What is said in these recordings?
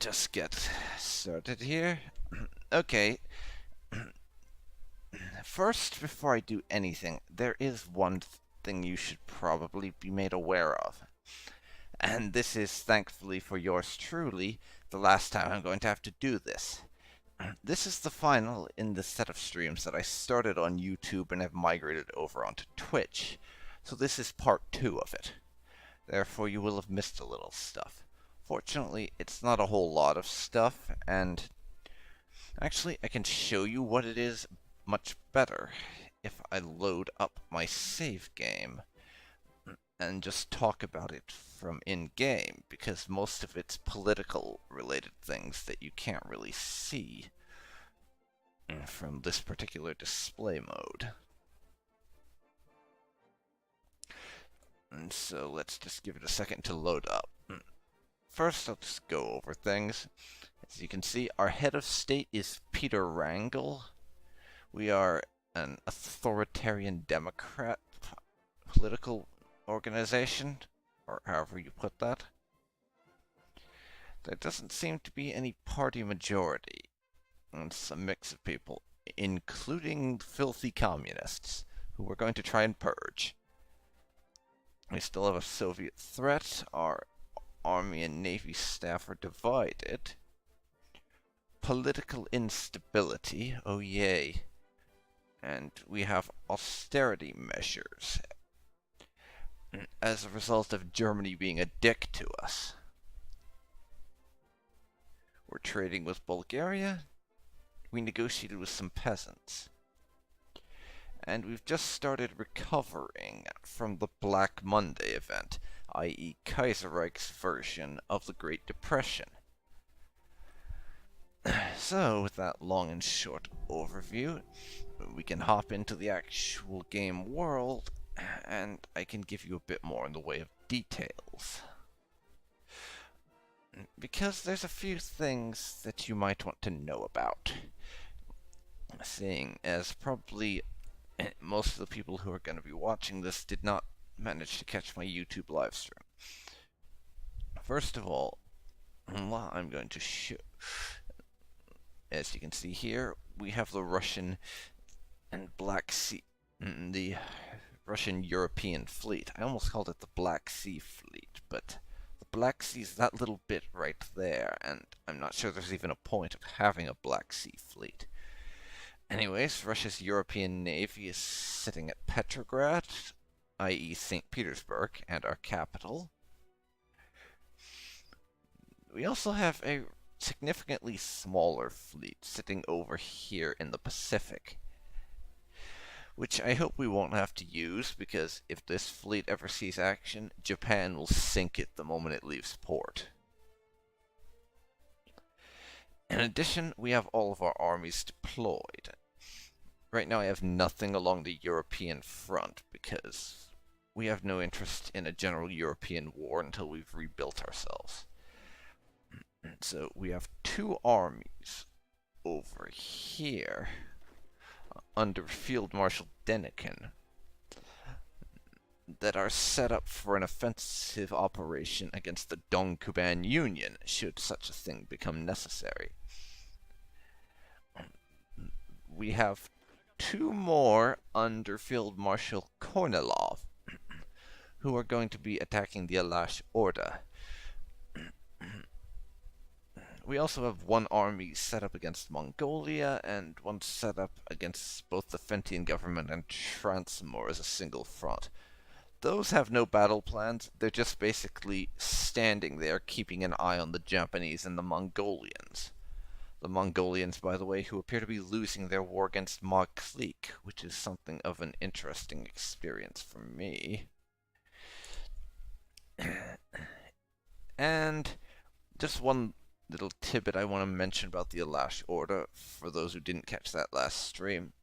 just get started here. Okay, first, before I do anything, there is one thing you should probably be made aware of. And this is, thankfully for yours truly, the last time I'm going to have to do this. This is the final in the set of streams that I started on YouTube and have migrated over onto Twitch. So this is part 2 of it. Therefore, you will have missed a little stuff. Fortunately, it's not a whole lot of stuff, and actually, I can show you what it is much better if I load up my save game and just talk about it from in-game, because most of it's political related things that you can't really see from this particular display mode. And so let's just give it a second to load up. First, I'll just go over things. As you can see, our head of state is Peter Wrangel. We are an authoritarian Democrat political organization, or however you put that. There doesn't seem to be any party majority. It's a mix of people, including filthy communists, who we're going to try and purge. We still have a Soviet threat. Our Army and Navy staff are divided. Political instability, oh yay. And we have austerity measures as a result of Germany being a dick to us. We're trading with Bulgaria. We negotiated with some peasants. And we've just started recovering from the Black Monday event, i.e. Kaiserreich's version of the Great Depression. So, with that long and short overview, we can hop into the actual game world, and I can give you a bit more in the way of details. Because there's a few things that you might want to know about. Seeing as probably most of the people who are going to be watching this did not manage to catch my YouTube live stream. First of all, I'm going to show... As you can see here, we have the Russian and Black Sea... the Russian European fleet. I almost called it the Black Sea Fleet, but the Black Sea is that little bit right there, and I'm not sure there's even a point of having a Black Sea Fleet. Anyways, Russia's European Navy is sitting at Petrograd, i.e. St. Petersburg, and our capital. We also have a significantly smaller fleet sitting over here in the Pacific, which I hope we won't have to use, because if this fleet ever sees action, Japan will sink it the moment it leaves port. In addition, we have all of our armies deployed. Right now I have nothing along the European front, because we have no interest in a general European war until we've rebuilt ourselves. So we have 2 armies over here under Field Marshal Denikin that are set up for an offensive operation against the Dongkuban Union, should such a thing become necessary. We have 2 more under Field Marshal Kornilov, who are going to be attacking the Alash Orda. We also have 1 army set up against Mongolia, and 1 set up against both the Fentian government and Transmor as a single front. Those have no battle plans, they're just basically standing there keeping an eye on the Japanese and the Mongolians. The Mongolians, by the way, who appear to be losing their war against Magklik, which is something of an interesting experience for me. And just one little tidbit I want to mention about the Alash Orda, for those who didn't catch that last stream.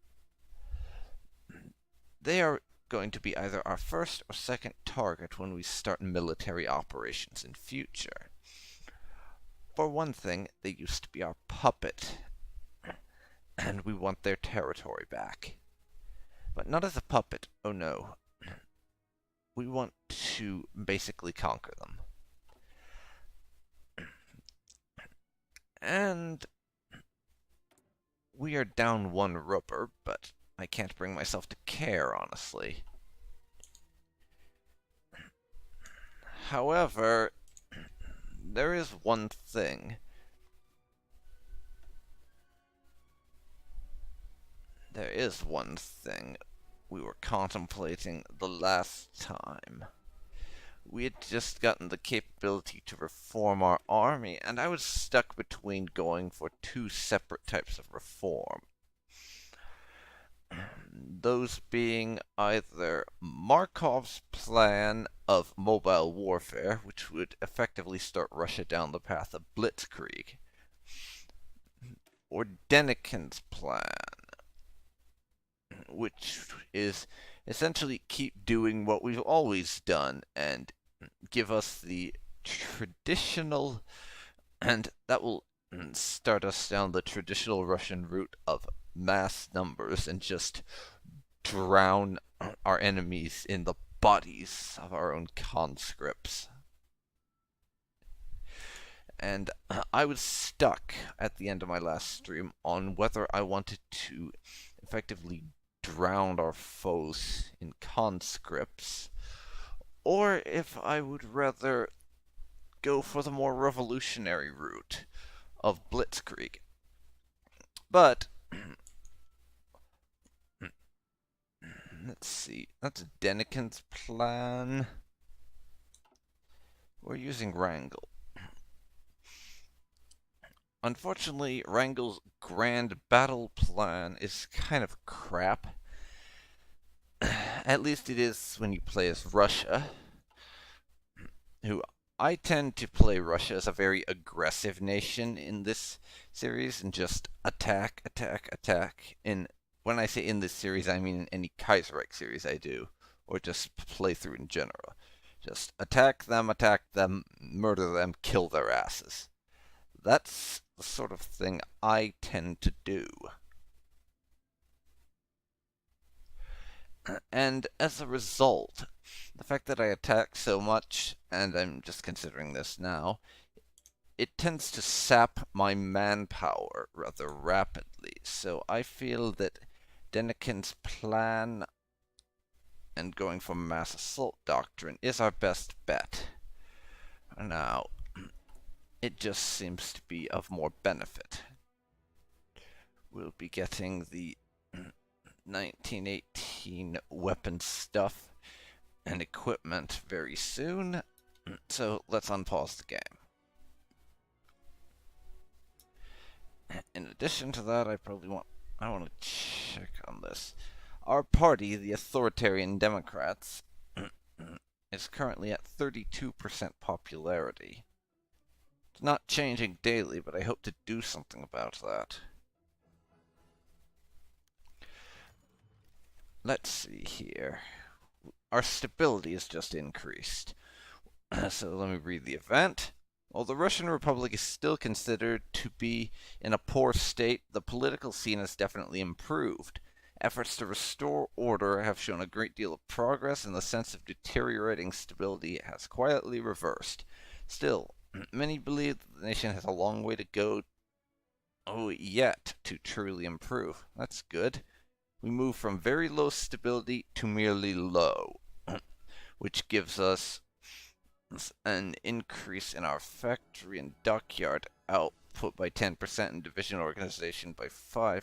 They are going to be either our first or second target when we start military operations in future. For one thing, they used to be our puppet, and we want their territory back. But not as a puppet, oh no. We want to basically conquer them. And we are down one rubber, but I can't bring myself to care, honestly. However, there is one thing. There is one thing we were contemplating the last time. We had just gotten the capability to reform our army, and I was stuck between going for two separate types of reform. Those being either Markov's plan of mobile warfare, which would effectively start Russia down the path of blitzkrieg, or Denikin's plan, which is essentially keep doing what we've always done and give us the traditional, and that will start us down the traditional Russian route of mass numbers and just drown our enemies in the bodies of our own conscripts. And I was stuck at the end of my last stream on whether I wanted to effectively drown our foes in conscripts, or if I would rather go for the more revolutionary route of blitzkrieg. But let's see, that's Denikin's plan. We're using Wrangel. Unfortunately, Wrangel's grand battle plan is kind of crap. At least it is when you play as Russia, who I tend to play Russia as a very aggressive nation in this series and just attack, attack, attack. When I say in this series, I mean in any Kaiserreich series I do, or just playthrough in general. Just attack them, murder them, kill their asses. That's the sort of thing I tend to do. And as a result, the fact that I attack so much, and I'm just considering this now, it tends to sap my manpower rather rapidly. So I feel that Denikin's plan and going for mass assault doctrine is our best bet. Now, it just seems to be of more benefit. We'll be getting the 1918 weapon stuff and equipment very soon, so let's unpause the game. In addition to that, I want to check on this. Our party, the Authoritarian Democrats, is currently at 32% popularity. It's not changing daily, but I hope to do something about that. Let's see here. Our stability has just increased. So let me read the event. While the Russian Republic is still considered to be in a poor state, the political scene has definitely improved. Efforts to restore order have shown a great deal of progress, and the sense of deteriorating stability has quietly reversed. Still, many believe that the nation has a long way to go yet to truly improve. That's good. We move from very low stability to merely low, which gives us an increase in our factory and dockyard output by 10% and division organization by 5%.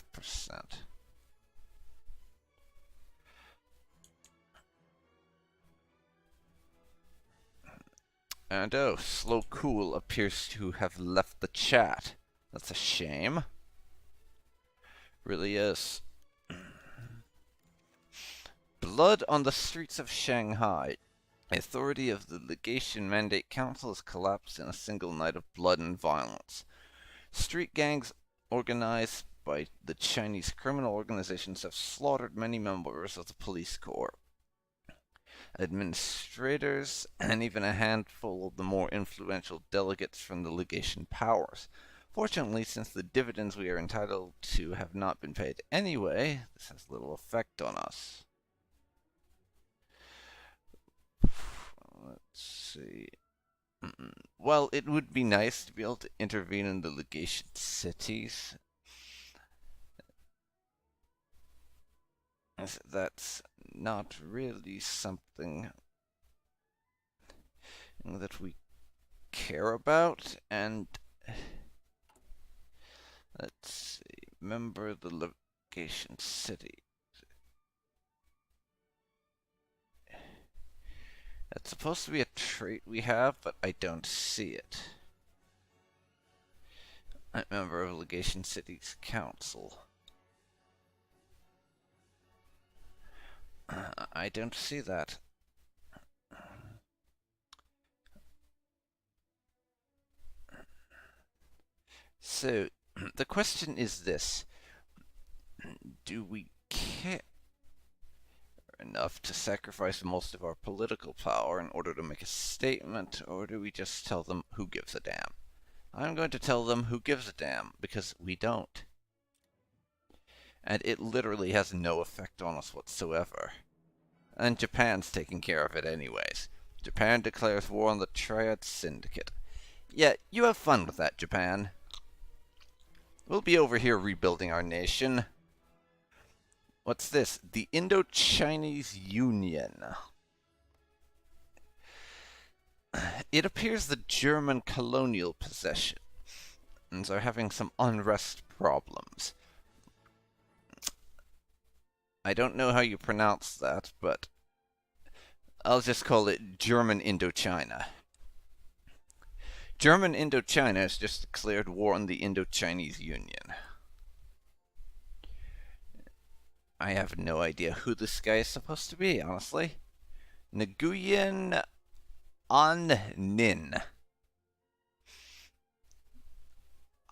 And oh, Slow Cool appears to have left the chat. That's a shame. Really is. Blood on the streets of Shanghai. The authority of the Legation Mandate Council has collapsed in a single night of blood and violence. Street gangs organized by the Chinese criminal organizations have slaughtered many members of the police corps, administrators, and even a handful of the more influential delegates from the legation powers. Fortunately, since the dividends we are entitled to have not been paid anyway, this has little effect on us. Let's see. Well, it would be nice to be able to intervene in the legation cities. That's not really something that we care about, and let's see, member the legation city. That's supposed to be a trait we have, but I don't see it. I'm a member of Legation City's Council. I don't see that. So, the question is this. Do we care enough to sacrifice most of our political power in order to make a statement, or do we just tell them who gives a damn? I'm going to tell them who gives a damn, because we don't. And it literally has no effect on us whatsoever. And Japan's taking care of it anyways. Japan declares war on the Triad Syndicate. Yeah, you have fun with that, Japan. We'll be over here rebuilding our nation. What's this? The Indo-Chinese Union. It appears the German colonial possessions are having some unrest problems. I don't know how you pronounce that, but I'll just call it German Indochina. German Indochina has just declared war on the Indo-Chinese Union. I have no idea who this guy is supposed to be, honestly. Nguyen An Nin.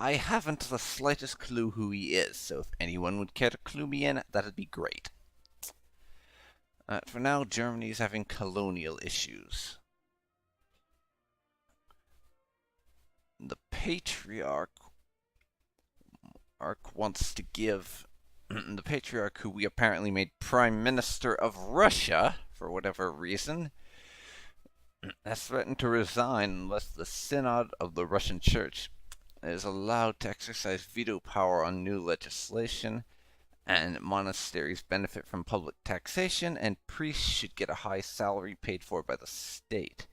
I haven't the slightest clue who he is, so if anyone would care to clue me in, that'd be great. For now, Germany's having colonial issues. The Patriarch wants to give the Patriarch, who we apparently made Prime Minister of Russia for whatever reason, has threatened to resign unless the Synod of the Russian Church is allowed to exercise veto power on new legislation, and monasteries benefit from public taxation, and priests should get a high salary paid for by the state.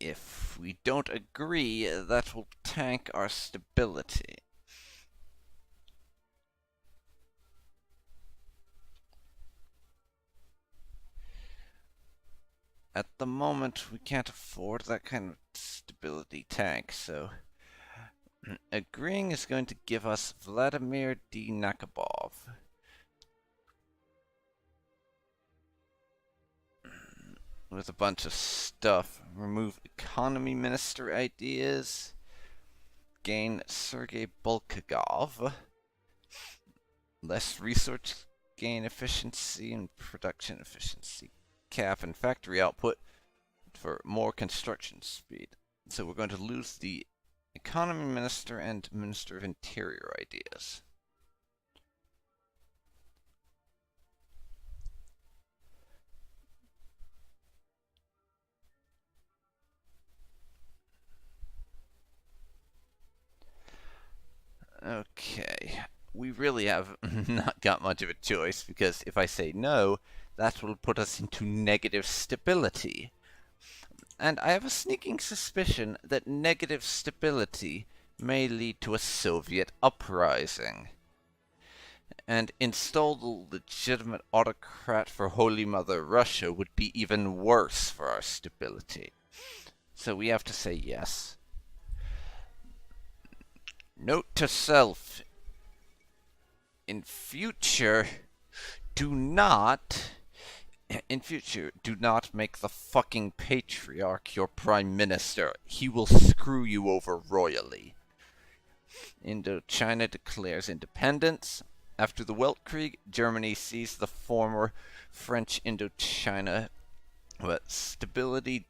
If we don't agree, that will tank our stability. At the moment, we can't afford that kind of stability tank, so agreeing is going to give us Vladimir D. Nakabov. With a bunch of stuff. Remove economy minister ideas. Gain Sergei Bolkagov. Less research gain efficiency and production efficiency. Cap and factory output for more construction speed. So we're going to lose the economy minister and minister of interior ideas. Okay, we really have not got much of a choice, because if I say no, that will put us into negative stability. And I have a sneaking suspicion that negative stability may lead to a Soviet uprising. And install the legitimate autocrat for Holy Mother Russia would be even worse for our stability. So we have to say yes. Note to self. In future, do not make the fucking Patriarch your Prime Minister. He will screw you over royally. Indochina declares independence. After the Weltkrieg, Germany seized the former French Indochina But stability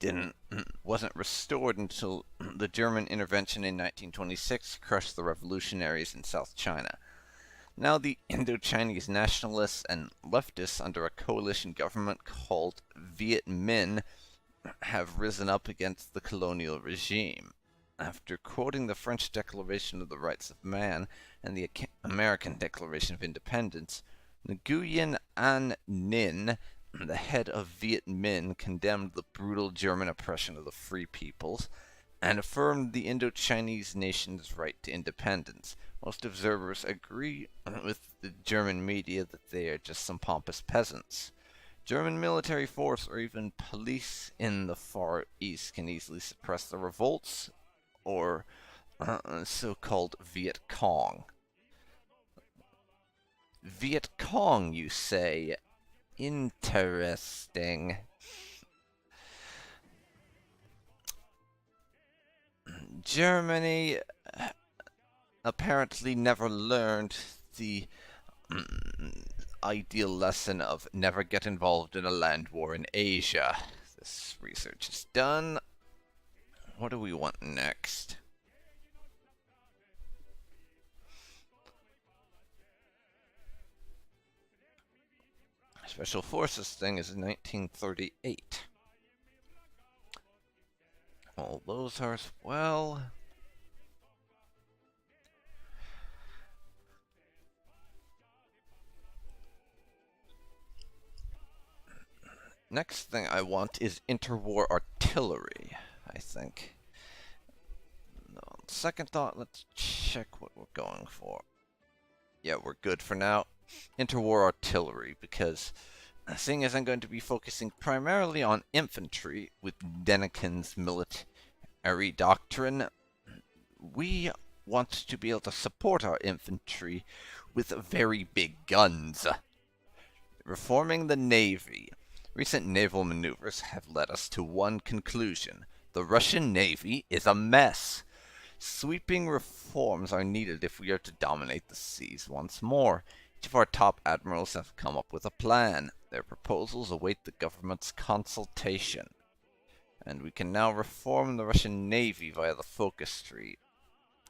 wasn't restored until the German intervention in 1926 crushed the revolutionaries in South China. Now the Indo-Chinese nationalists and leftists under a coalition government called Viet Minh have risen up against the colonial regime. After quoting the French Declaration of the Rights of Man and the American Declaration of Independence, Nguyen An Ninh, the head of Viet Minh, condemned the brutal German oppression of the Free Peoples and affirmed the Indo-Chinese nation's right to independence. Most observers agree with the German media that they are just some pompous peasants. German military force or even police in the Far East can easily suppress the revolts or so-called Viet Cong. Viet Cong, you say? Interesting. Germany apparently never learned the ideal lesson of never get involved in a land war in Asia. This research is done. What do we want next? Special Forces thing is in 1938. All those are as well. Next thing I want is interwar artillery, I think. No, second thought, let's check what we're going for. Yeah, we're good for now. Interwar artillery, because seeing as I'm going to be focusing primarily on infantry with Denikin's military doctrine, we want to be able to support our infantry with very big guns. Reforming the Navy. Recent naval maneuvers have led us to one conclusion. The Russian Navy is a mess. Sweeping reforms are needed if we are to dominate the seas once more. Each of our top admirals have come up with a plan. Their proposals await the government's consultation. And we can now reform the Russian Navy via the focus tree.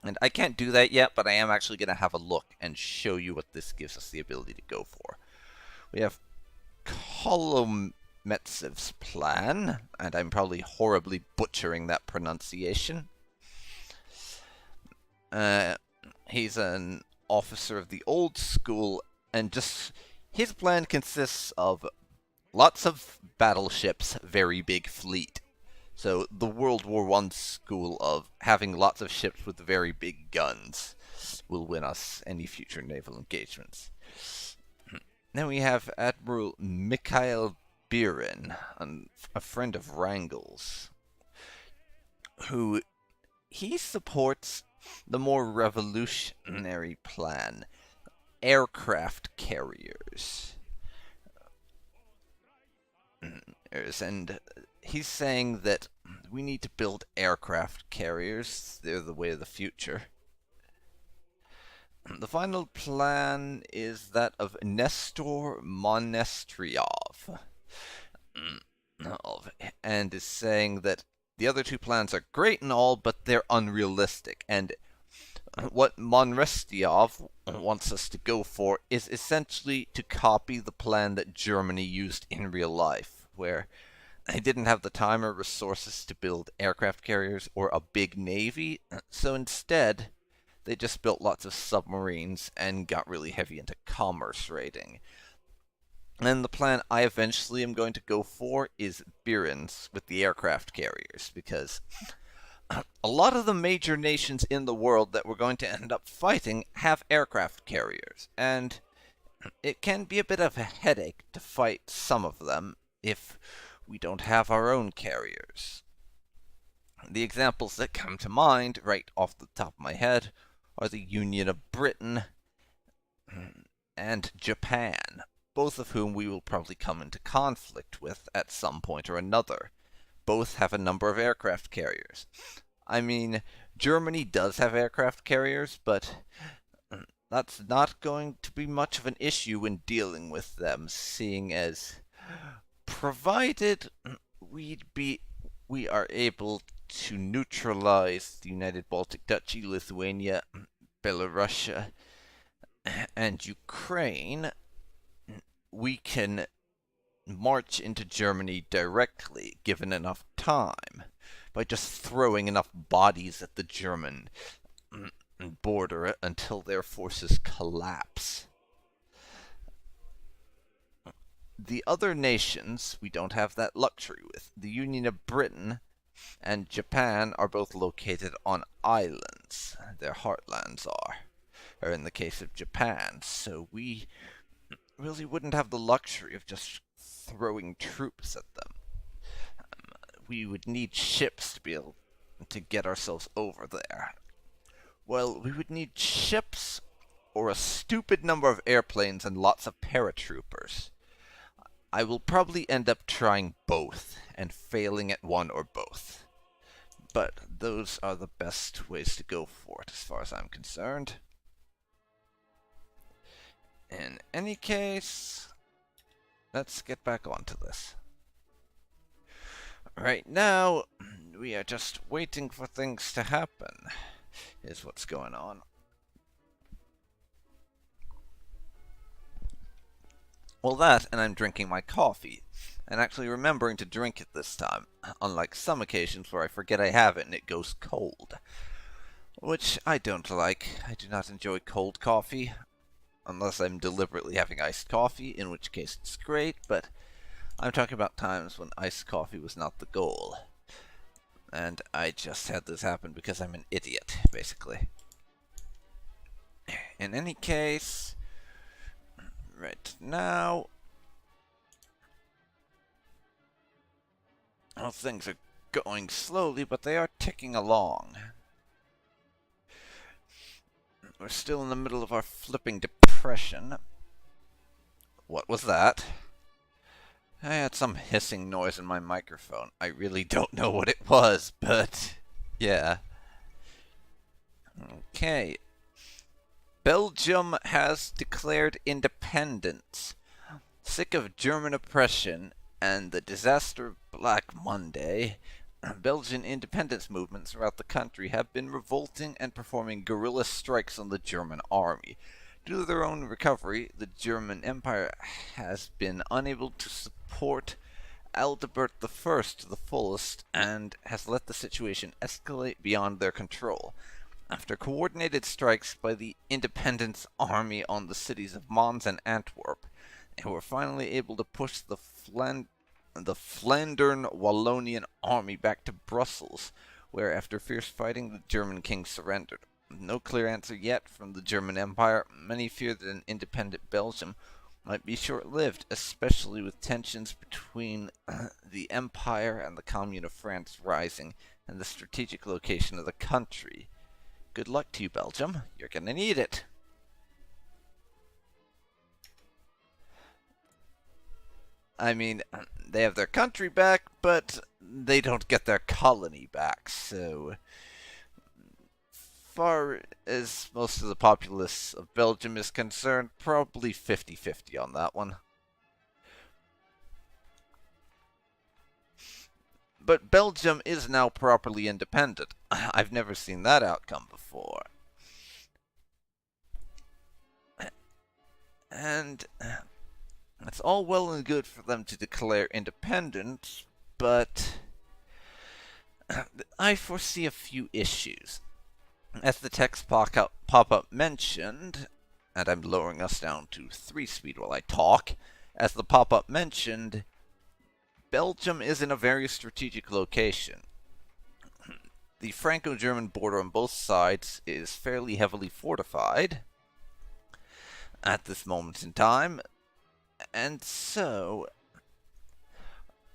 And I can't do that yet, but I am actually going to have a look and show you what this gives us the ability to go for. We have Kolometsev's plan, and I'm probably horribly butchering that pronunciation. He's an officer of the old school, and just his plan consists of lots of battleships, very big fleet. So the World War I school of having lots of ships with very big guns will win us any future naval engagements. Then we have Admiral Mikhail Birin, a friend of Wrangel's, who he supports the more revolutionary plan, aircraft carriers. And he's saying that we need to build aircraft carriers. They're the way of the future. The final plan is that of Nestor Monestriov, and is saying that the other two plans are great and all, but they're unrealistic. And what Monestriov wants us to go for is essentially to copy the plan that Germany used in real life, where they didn't have the time or resources to build aircraft carriers or a big navy, so instead they just built lots of submarines and got really heavy into commerce raiding. And the plan I eventually am going to go for is Birin's with the aircraft carriers, because a lot of the major nations in the world that we're going to end up fighting have aircraft carriers, and it can be a bit of a headache to fight some of them if we don't have our own carriers. The examples that come to mind right off the top of my head are the Union of Britain and Japan, both of whom we will probably come into conflict with at some point or another. Both have a number of aircraft carriers. I mean, Germany does have aircraft carriers, but that's not going to be much of an issue when dealing with them, seeing as provided we are able to neutralize the United Baltic Duchy, Lithuania, Belarusia, and Ukraine. We can march into Germany directly, given enough time, by just throwing enough bodies at the German border until their forces collapse. The other nations we don't have that luxury with. The Union of Britain and Japan are both located on islands. Their heartlands are, or in the case of Japan, so we really wouldn't have the luxury of just throwing troops at them. We would need ships to be able to get ourselves over there. Well, we would need ships or a stupid number of airplanes and lots of paratroopers. I will probably end up trying both and failing at one or both. But those are the best ways to go for it as far as I'm concerned. In any case, let's get back onto this. Right now, we are just waiting for things to happen, is what's going on. Well, that, and I'm drinking my coffee, and actually remembering to drink it this time, unlike some occasions where I forget I have it and it goes cold. Which I don't like. I do not enjoy cold coffee, unless I'm deliberately having iced coffee, in which case it's great, but I'm talking about times when iced coffee was not the goal. And I just had this happen because I'm an idiot, basically. In any case, right now, well, things are going slowly, but they are ticking along. We're still in the middle of our flipping depression. What was that? I had some hissing noise in my microphone. I really don't know what it was, but yeah. Okay. Belgium has declared independence. Sick of German oppression and the disaster of Black Monday, Belgian independence movements throughout the country have been revolting and performing guerrilla strikes on the German army. Due to their own recovery, the German Empire has been unable to support Adalbert I to the fullest and has let the situation escalate beyond their control. After coordinated strikes by the Independence Army on the cities of Mons and Antwerp, they were finally able to push the Flandern Wallonian army back to Brussels, where after fierce fighting the German king surrendered. No clear answer yet from the German Empire. Many fear that an independent Belgium might be short-lived, especially with tensions between the Empire and the Commune of France rising, and the strategic location of the country. Good luck to you, Belgium. You're gonna need it. I mean, they have their country back, but they don't get their colony back, so far as most of the populace of Belgium is concerned, probably 50-50 on that one. But Belgium is now properly independent. I've never seen that outcome before. And it's all well and good for them to declare independence, but I foresee a few issues. As the text pop-up mentioned, and I'm lowering us down to 3 speed while I talk, as the pop-up mentioned, Belgium is in a very strategic location. The Franco-German border on both sides is fairly heavily fortified at this moment in time, and so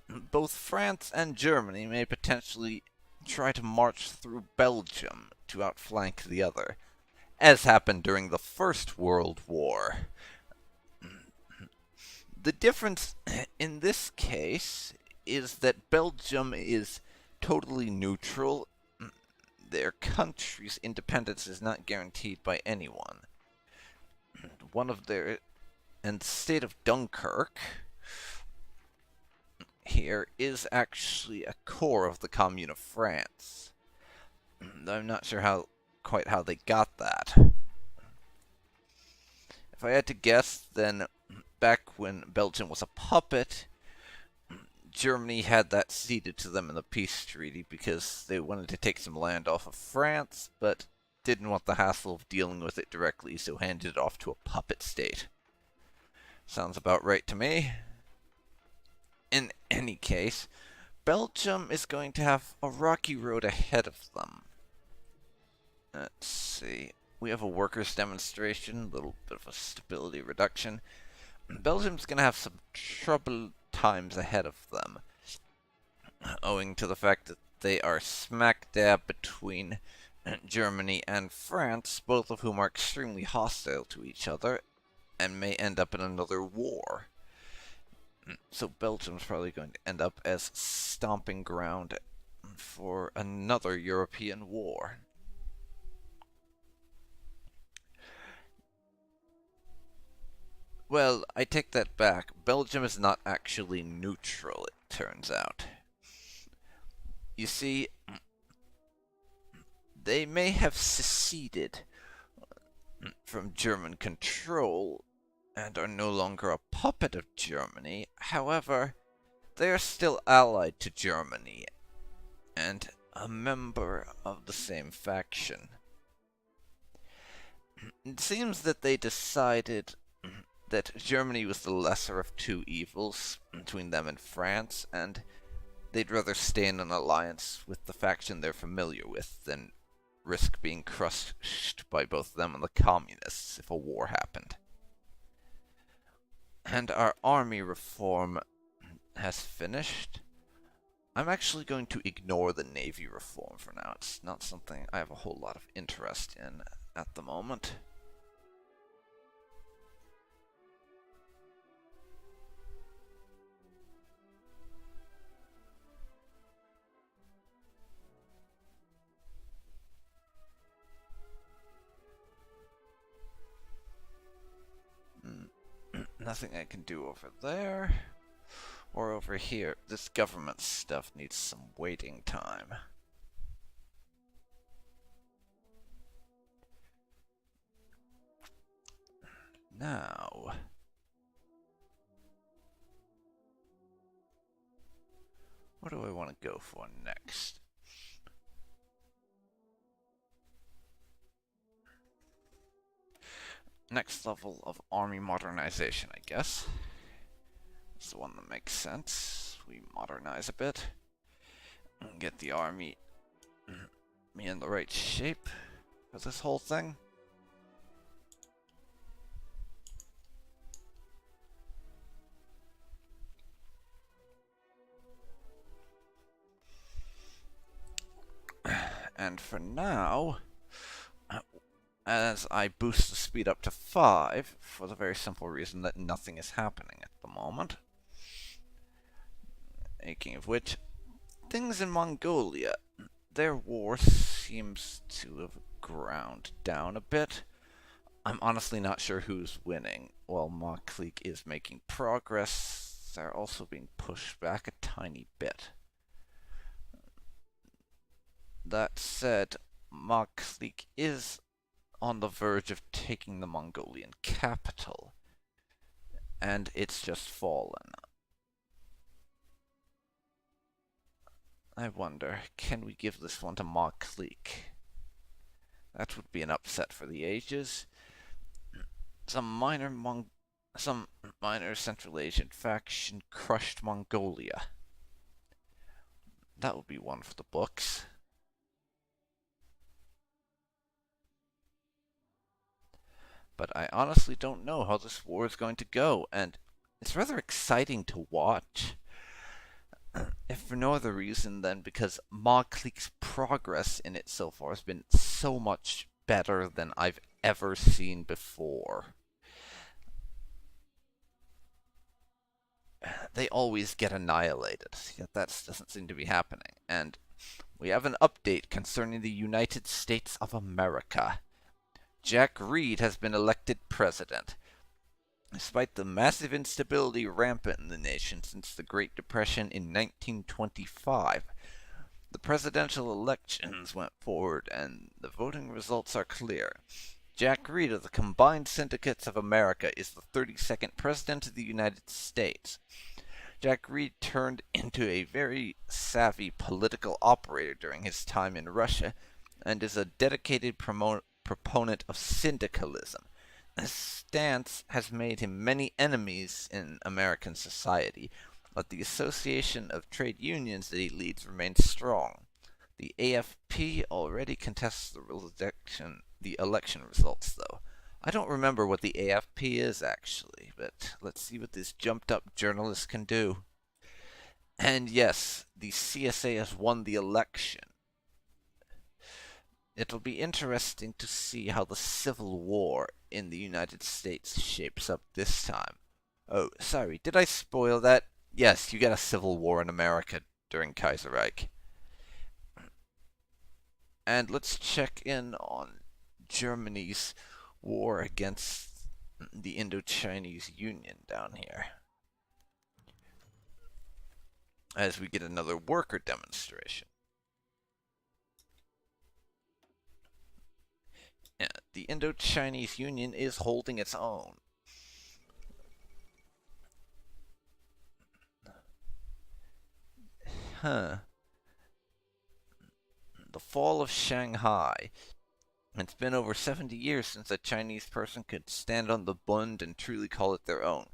both France and Germany may potentially try to march through Belgium to outflank the other, as happened during the First World War. The difference in this case is that Belgium is totally neutral. Their country's independence is not guaranteed by anyone. And the state of Dunkirk here is actually a core of the Commune of France. I'm not sure quite how they got that. If I had to guess, then back when Belgium was a puppet, Germany had that ceded to them in the peace treaty because they wanted to take some land off of France, but didn't want the hassle of dealing with it directly, so handed it off to a puppet state. Sounds about right to me. In any case, Belgium is going to have a rocky road ahead of them. Let's see. We have a workers' demonstration, a little bit of a stability reduction. Belgium's going to have some troubled times ahead of them, owing to the fact that they are smack dab between Germany and France, both of whom are extremely hostile to each other, and may end up in another war. So Belgium's probably going to end up as stomping ground for another European war. Well, I take that back. Belgium is not actually neutral, it turns out. You see, they may have seceded from German control and are no longer a puppet of Germany. However, they are still allied to Germany and a member of the same faction. It seems that they decided that Germany was the lesser of two evils between them and France, and they'd rather stay in an alliance with the faction they're familiar with than risk being crushed by both them and the communists if a war happened. And our army reform has finished. I'm actually going to ignore the navy reform for now. It's not something I have a whole lot of interest in at the moment. Nothing I can do over there. Or over here. This government stuff needs some waiting time. Now, what do I want to go for next? Next level of army modernization, I guess. It's the one that makes sense. We modernize a bit and get the army in the right shape for this whole thing. And for now, as I boost the speed up to 5, for the very simple reason that nothing is happening at the moment. Speaking of which, things in Mongolia, their war seems to have ground down a bit. I'm honestly not sure who's winning. While Moklik is making progress, they're also being pushed back a tiny bit. That said, Moklik is on the verge of taking the Mongolian capital, and it's just fallen. I wonder, can we give this one to Moklik? That would be an upset for the ages. Some minor Central Asian faction crushed Mongolia. That would be one for the books. But I honestly don't know how this war is going to go, and it's rather exciting to watch. If for no other reason than because Moklik's progress in it so far has been so much better than I've ever seen before. They always get annihilated, yet that doesn't seem to be happening. And we have an update concerning the United States of America. Jack Reed has been elected president. Despite the massive instability rampant in the nation since the Great Depression in 1925, the presidential elections went forward and the voting results are clear. Jack Reed of the Combined Syndicates of America is the 32nd President of the United States. Jack Reed turned into a very savvy political operator during his time in Russia and is a dedicated proponent of syndicalism. His stance has made him many enemies in American society, but the Association of Trade Unions that he leads remains strong. The AFP already contests the election results, though. I don't remember what the AFP is, actually, but let's see what this jumped-up journalist can do. And yes, the CSA has won the election. It'll be interesting to see how the Civil War in the United States shapes up this time. Oh, sorry, did I spoil that? Yes, you got a civil war in America during Kaiserreich. And let's check in on Germany's war against the Indo-Chinese Union down here, as we get another worker demonstration. Yeah, the Indo-Chinese Union is holding its own. The fall of Shanghai. It's been over 70 years since a Chinese person could stand on the Bund and truly call it their own.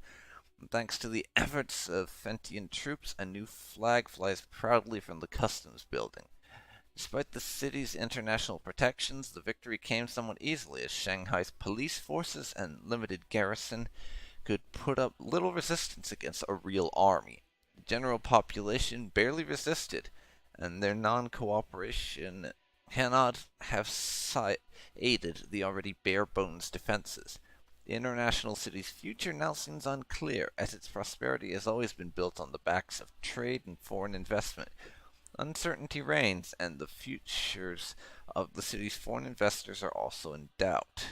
Thanks to the efforts of Fentian troops, a new flag flies proudly from the customs building. Despite the city's international protections, the victory came somewhat easily, as Shanghai's police forces and limited garrison could put up little resistance against a real army. The general population barely resisted, and their non-cooperation cannot have aided the already bare-bones defenses. The international city's future now seems unclear, as its prosperity has always been built on the backs of trade and foreign investment. Uncertainty reigns, and the futures of the city's foreign investors are also in doubt.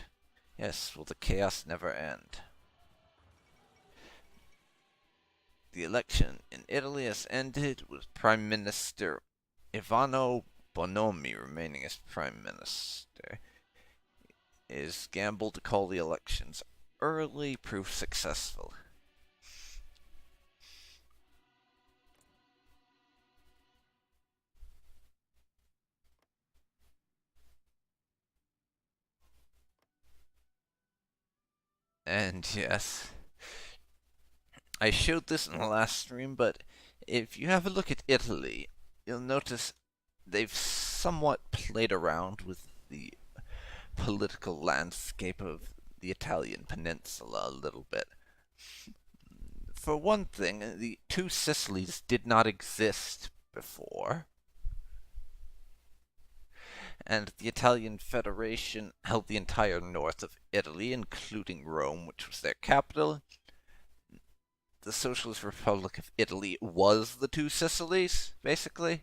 Yes, will the chaos never end? The election in Italy has ended, with Prime Minister Ivano Bonomi remaining as Prime Minister. His gamble to call the elections early proved successful. And yes, I showed this in the last stream, but if you have a look at Italy, you'll notice they've somewhat played around with the political landscape of the Italian peninsula a little bit. For one thing, the two Sicilies did not exist before, and the Italian Federation held the entire north of Italy, including Rome, which was their capital. The Socialist Republic of Italy was the two Sicilies, basically.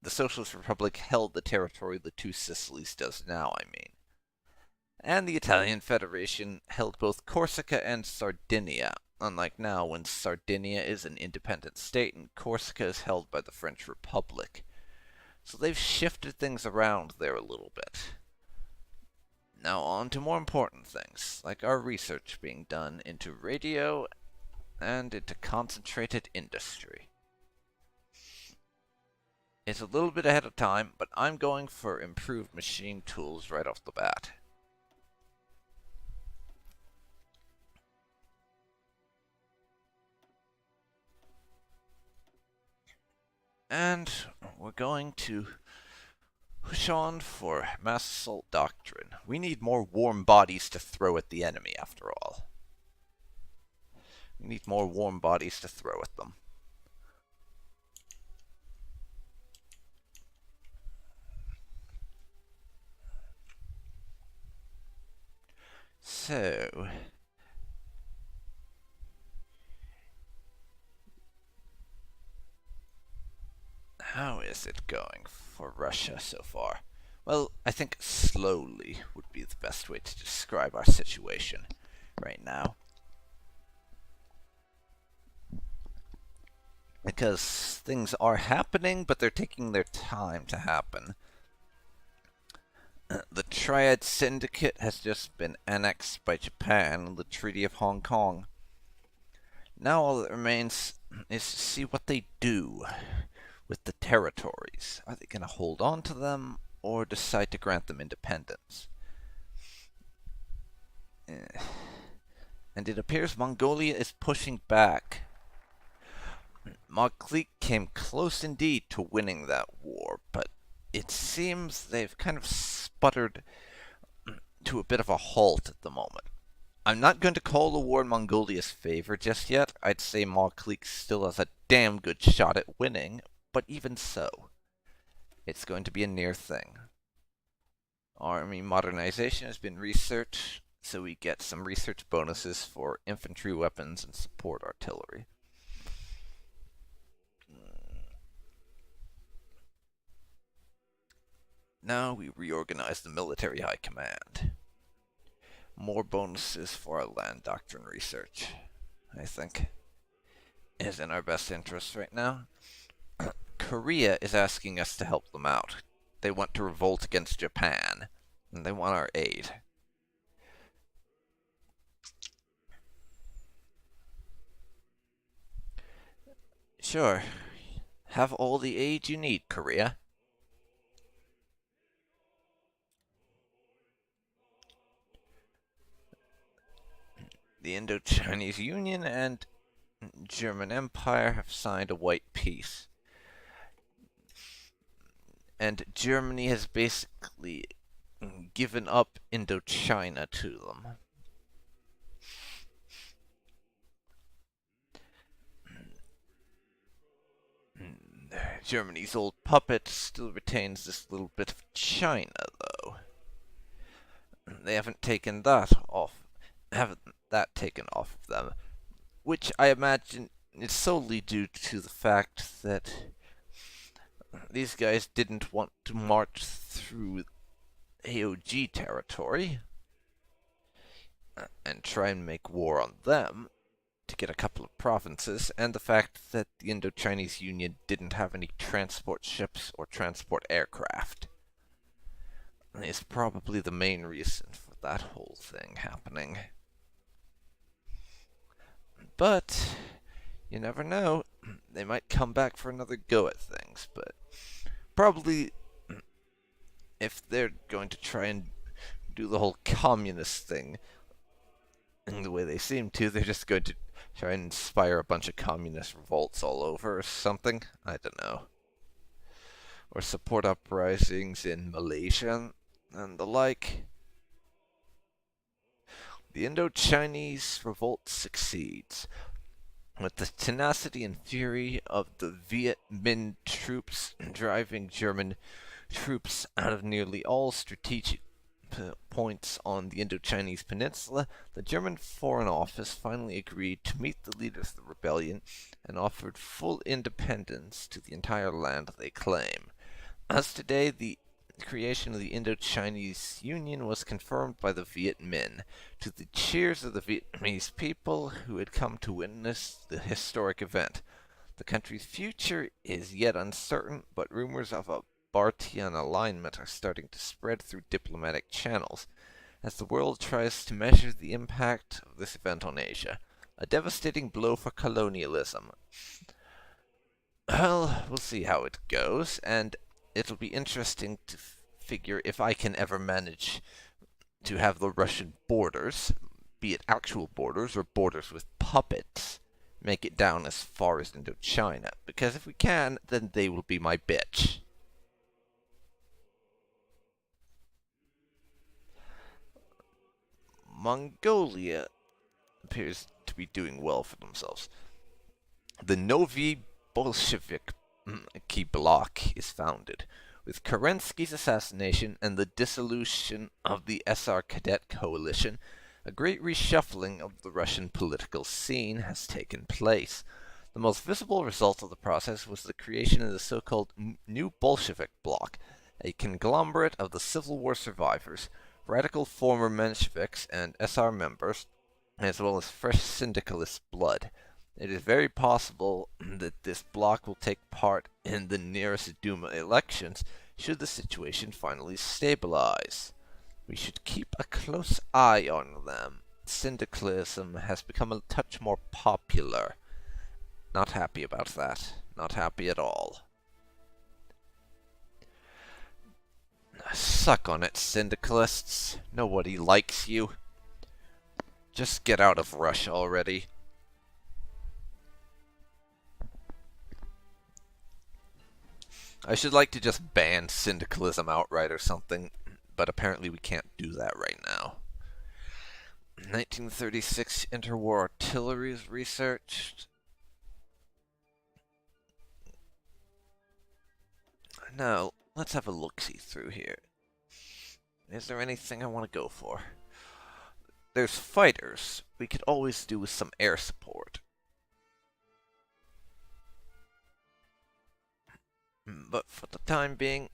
The Socialist Republic held the territory the two Sicilies does now, I mean. And the Italian Federation held both Corsica and Sardinia, unlike now when Sardinia is an independent state and Corsica is held by the French Republic. So they've shifted things around there a little bit. Now on to more important things, like our research being done into radio and into concentrated industry. It's a little bit ahead of time, but I'm going for improved machine tools right off the bat. And we're going to push on for mass assault doctrine. We need more warm bodies to throw at the enemy, after all. We need more warm bodies to throw at them. So, how is it going for Russia so far? Well, I think slowly would be the best way to describe our situation right now. because things are happening, but they're taking their time to happen. The Triad Syndicate has just been annexed by Japan in the Treaty of Hong Kong. Now all that remains is to see what they do with the territories. Are they going to hold on to them or decide to grant them independence? And it appears Mongolia is pushing back. Moglik came close indeed to winning that war, but it seems they've kind of sputtered to a bit of a halt at the moment. I'm not going to call the war in Mongolia's favor just yet. I'd say Moglik still has a damn good shot at winning, but even so, it's going to be a near thing. Army modernization has been researched, so we get some research bonuses for infantry weapons and support artillery. Now we reorganize the military high command. More bonuses for our land doctrine research, I think, is in our best interest right now. Korea is asking us to help them out. They want to revolt against Japan, and they want our aid. Sure. Have all the aid you need, Korea. The Indo-Chinese Union and German Empire have signed a white peace. And Germany has basically given up Indochina to them. Germany's old puppet still retains this little bit of China, though. They haven't taken that off of them, which I imagine is solely due to the fact that these guys didn't want to march through AOG territory and try and make war on them to get a couple of provinces, and the fact that the Indo-Chinese Union didn't have any transport ships or transport aircraft is probably the main reason for that whole thing happening. But you never know. They might come back for another go at things, but probably if they're going to try and do the whole communist thing in the way they seem to, they're just going to try and inspire a bunch of communist revolts all over or something. I don't know. Or support uprisings in Malaysia and the like. The Indo-Chinese revolt succeeds. With the tenacity and fury of the Viet Minh troops driving German troops out of nearly all strategic points on the Indo-Chinese peninsula, the German Foreign Office finally agreed to meet the leaders of the rebellion and offered full independence to the entire land they claim. As today, the creation of the Indo-Chinese Union was confirmed by the Viet Minh, to the cheers of the Vietnamese people who had come to witness the historic event. The country's future is yet uncertain, but rumors of a Bartian alignment are starting to spread through diplomatic channels, as the world tries to measure the impact of this event on Asia. A devastating blow for colonialism. Well, we'll see how it goes, and it'll be interesting to figure if I can ever manage to have the Russian borders, be it actual borders or borders with puppets, make it down as far as Indochina. Because if we can, then they will be my bitch. Mongolia appears to be doing well for themselves. The Novi Bolshevik bloc is founded. With Kerensky's assassination and the dissolution of the SR Cadet Coalition, a great reshuffling of the Russian political scene has taken place. The most visible result of the process was the creation of the so-called New Bolshevik Bloc, a conglomerate of the Civil War survivors, radical former Mensheviks and SR members, as well as fresh syndicalist blood. It is very possible that this bloc will take part in the nearest Duma elections should the situation finally stabilize. We should keep a close eye on them. Syndicalism has become a touch more popular. Not happy about that. Not happy at all. Suck on it, syndicalists. Nobody likes you. Just get out of Russia already. I should like to just ban syndicalism outright or something, but apparently we can't do that right now. 1936 interwar artillery is researched. Now, let's have a look-see through here. Is there anything I want to go for? There's fighters. We could always do with some air support. But for the time being,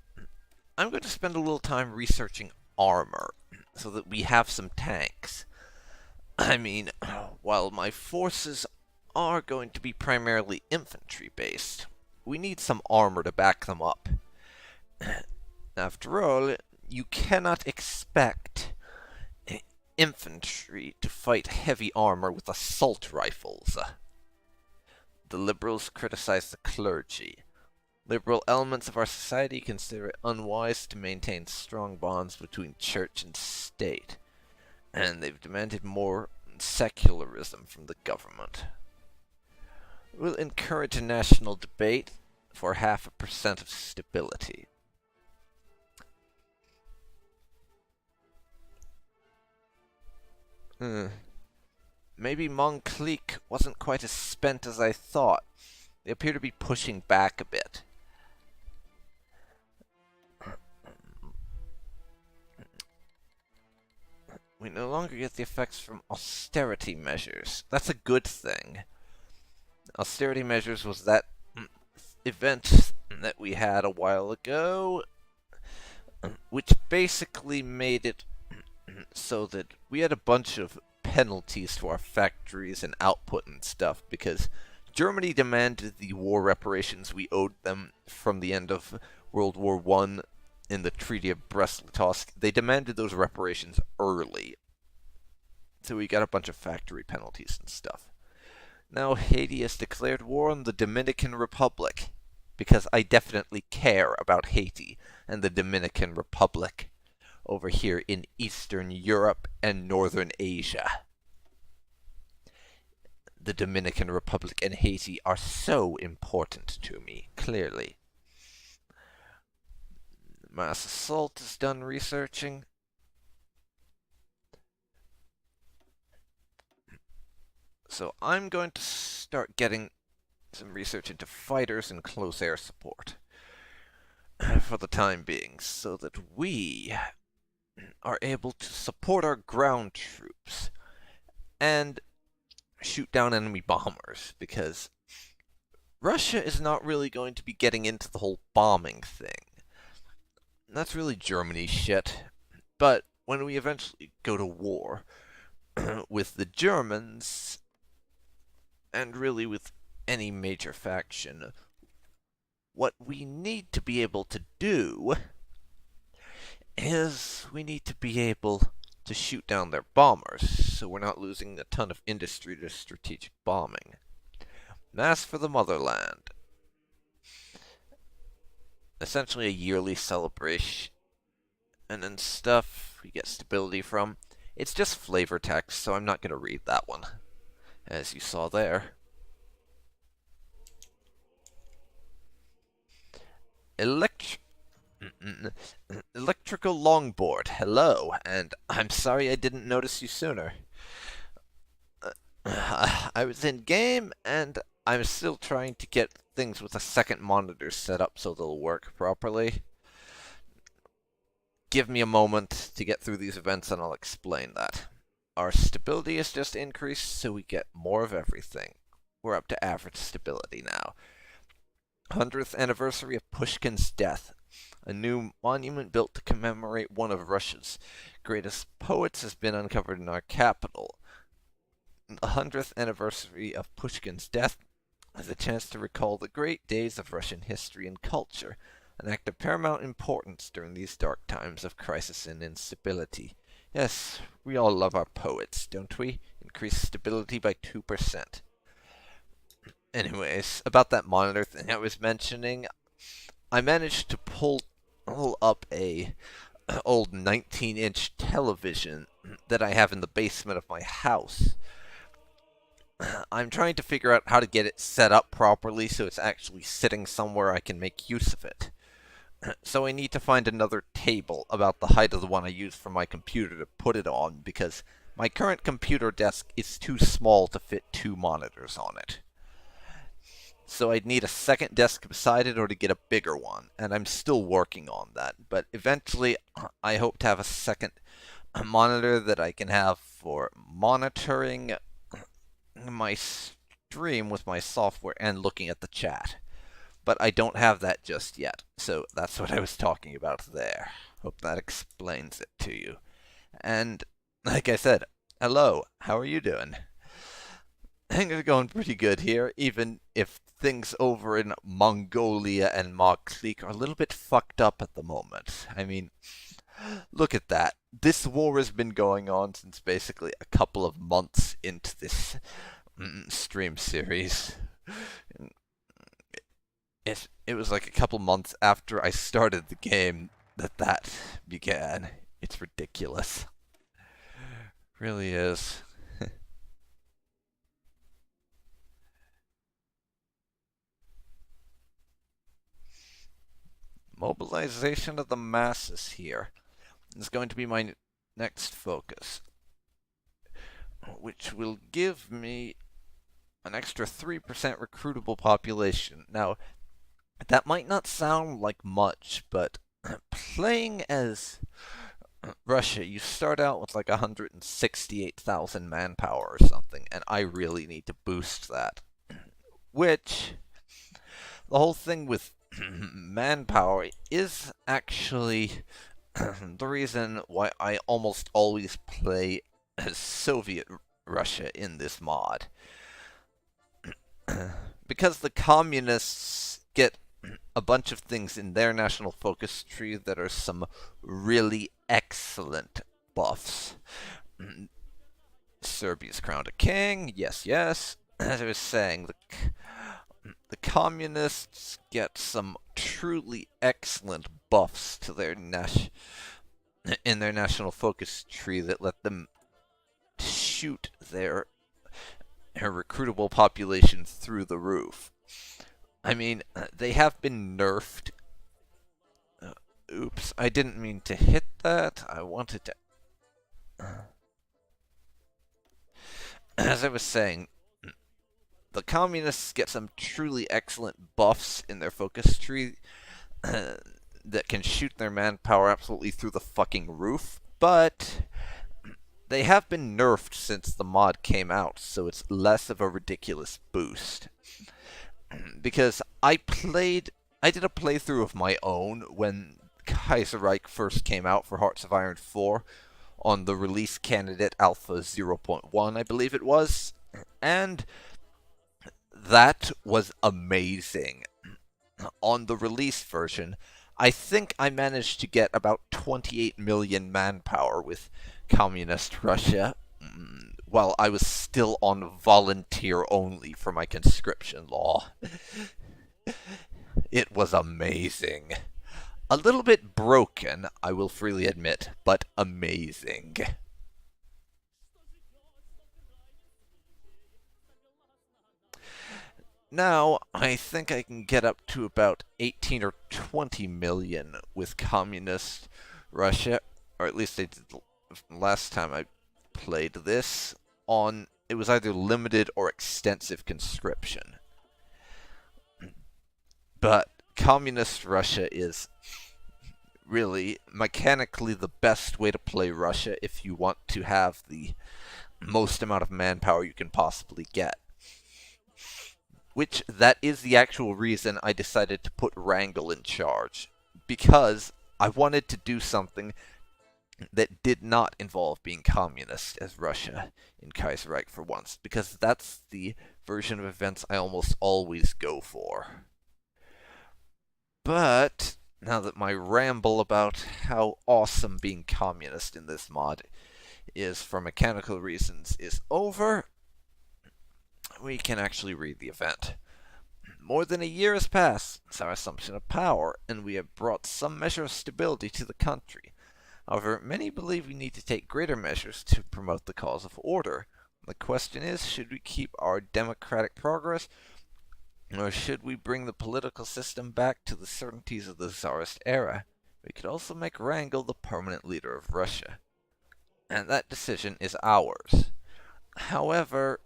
I'm going to spend a little time researching armor, so that we have some tanks. I mean, while my forces are going to be primarily infantry-based, we need some armor to back them up. After all, you cannot expect infantry to fight heavy armor with assault rifles. The liberals criticize the clergy. Liberal elements of our society consider it unwise to maintain strong bonds between church and state, and they've demanded more secularism from the government. We'll encourage a national debate for 0.5% of stability. Maybe Monclique wasn't quite as spent as I thought. They appear to be pushing back a bit. We no longer get the effects from austerity measures. That's a good thing. Austerity measures was that event that we had a while ago, which basically made it so that we had a bunch of penalties to our factories and output and stuff, because Germany demanded the war reparations we owed them from the end of World War I in the Treaty of Brest-Litovsk. They demanded those reparations early, so we got a bunch of factory penalties and stuff. Now Haiti has declared war on the Dominican Republic, because I definitely care about Haiti and the Dominican Republic over here in Eastern Europe and Northern Asia. The Dominican Republic and Haiti are so important to me, clearly. Mass Assault is done researching. So I'm going to start getting some research into fighters and close air support for the time being, so that we are able to support our ground troops and shoot down enemy bombers, because Russia is not really going to be getting into the whole bombing thing. That's really Germany's shit. But when we eventually go to war with the Germans, and really with any major faction, what we need to be able to do is we need to be able to shoot down their bombers, so we're not losing a ton of industry to strategic bombing. Mass for the Motherland. Essentially a yearly celebration and stuff we get stability from. It's just flavor text, so I'm not going to read that one, as you saw there. Electrical longboard, hello, and I'm sorry I didn't notice you sooner. I was in game, and I'm still trying to get things with a second monitor set up so they'll work properly. Give me a moment to get through these events and I'll explain that. Our stability has just increased, so we get more of everything. We're up to average stability now. 100th anniversary of Pushkin's death. A new monument built to commemorate one of Russia's greatest poets has been uncovered in our capital. The 100th anniversary of Pushkin's death is a chance to recall the great days of Russian history and culture, an act of paramount importance during these dark times of crisis and instability. Yes, we all love our poets, don't we? Increase stability by 2%. Anyways, about that monitor thing I was mentioning, I managed to pull up a old 19-inch television that I have in the basement of my house. I'm trying to figure out how to get it set up properly so it's actually sitting somewhere I can make use of it. So I need to find another table about the height of the one I use for my computer to put it on, because my current computer desk is too small to fit 2 monitors on it. So I'd need a second desk beside it or to get a bigger one, and I'm still working on that. But eventually I hope to have a second monitor that I can have for monitoring my stream with my software and looking at the chat. But I don't have that just yet, so that's what I was talking about there. Hope that explains it to you. And, like I said, hello, how are you doing? Things are going pretty good here, even if things over in Mongolia and Maglik are a little bit fucked up at the moment. I mean, look at that. This war has been going on since basically a couple of months into this stream series. It was like a couple months after I started the game that began. It's ridiculous. Really is. Mobilization of the masses here is going to be my next focus, which will give me an extra 3% recruitable population. Now, that might not sound like much, but playing as Russia, you start out with like 168,000 manpower or something, and I really need to boost that. Which, the whole thing with manpower is actually the reason why I almost always play as Soviet Russia in this mod. Because the communists get a bunch of things in their national focus tree that are some really excellent buffs. Serbia's crowned a king, yes, yes. As I was saying, the communists get some truly excellent buffs to their in their national focus tree that let them shoot their recruitable population through the roof. I mean, they have been nerfed. Oops, I didn't mean to hit that. I wanted to... As I was saying, the communists get some truly excellent buffs in their focus tree that can shoot their manpower absolutely through the fucking roof, but they have been nerfed since the mod came out, so it's less of a ridiculous boost. Because I did a playthrough of my own when Kaiserreich first came out for Hearts of Iron 4 on the release candidate Alpha 0.1, I believe it was, and that was amazing. On the release version, I think I managed to get about 28 million manpower with Communist Russia, while I was still on volunteer only for my conscription law. It was amazing. A little bit broken, I will freely admit, but amazing. Now, I think I can get up to about 18 or 20 million with Communist Russia, or at least I did last time I played this on, it was either limited or extensive conscription. But Communist Russia is really mechanically the best way to play Russia if you want to have the most amount of manpower you can possibly get. Which, that is the actual reason I decided to put Wrangel in charge. Because I wanted to do something that did not involve being communist as Russia in Kaiserreich for once, because that's the version of events I almost always go for. But now that my ramble about how awesome being communist in this mod is for mechanical reasons is over, we can actually read the event. More than a year has passed since our assumption of power, and we have brought some measure of stability to the country. However, many believe we need to take greater measures to promote the cause of order. The question is, should we keep our democratic progress, or should we bring the political system back to the certainties of the Tsarist era? We could also make Wrangel the permanent leader of Russia. And that decision is ours. However,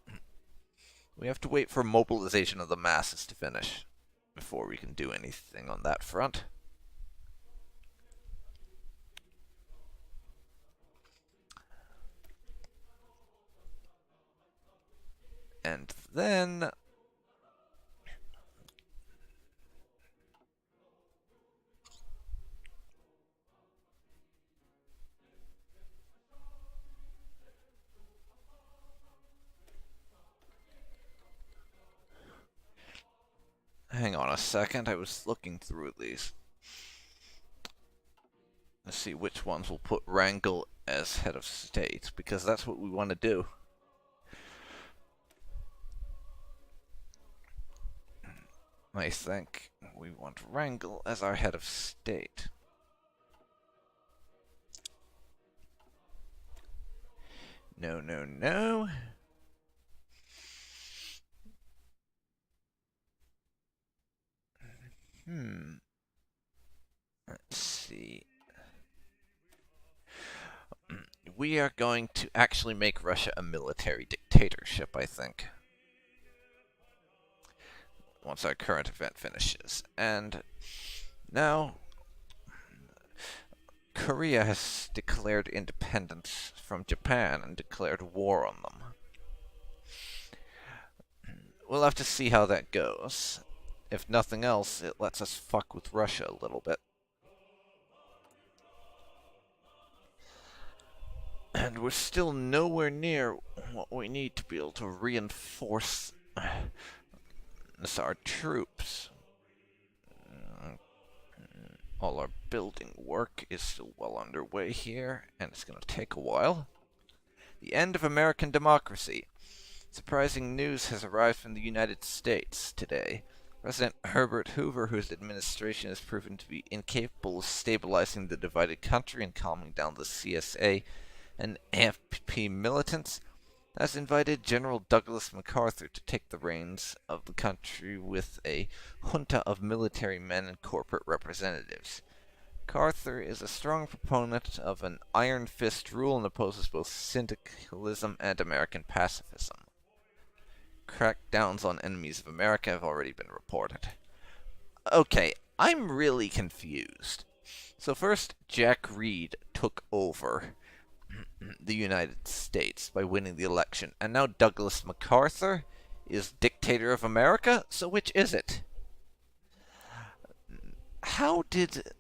we have to wait for mobilization of the masses to finish before we can do anything on that front. And then hang on a second, I was looking through these. Let's see which ones will put Wrangel as head of state, because that's what we want to do. I think we want Wrangel as our head of state. No, no, no. Let's see. We are going to actually make Russia a military dictatorship, I think. Once our current event finishes. And now Korea has declared independence from Japan and declared war on them. We'll have to see how that goes. If nothing else, it lets us fuck with Russia a little bit. And we're still nowhere near what we need to be able to reinforce our troops. All our building work is still well underway here, and it's going to take a while. The end of American democracy. Surprising news has arrived from the United States today. President Herbert Hoover, whose administration has proven to be incapable of stabilizing the divided country and calming down the CSA and AFP militants, has invited General Douglas MacArthur to take the reins of the country with a junta of military men and corporate representatives. MacArthur is a strong proponent of an iron fist rule and opposes both syndicalism and American pacifism. Crackdowns on enemies of America have already been reported. Okay, I'm really confused. So first, Jack Reed took over the United States by winning the election, and now Douglas MacArthur is dictator of America? So which is it? How did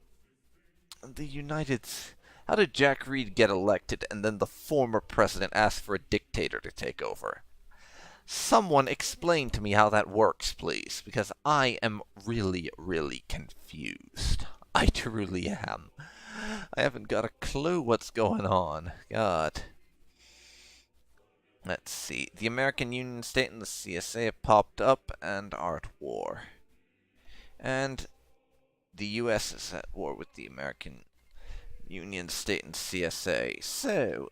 Jack Reed get elected and then the former president ask for a dictator to take over? Someone explain to me how that works, please, because I am really, really confused. I truly am. I haven't got a clue what's going on. God. Let's see. The American Union State and the CSA have popped up and are at war. And the US is at war with the American Union State and CSA. So,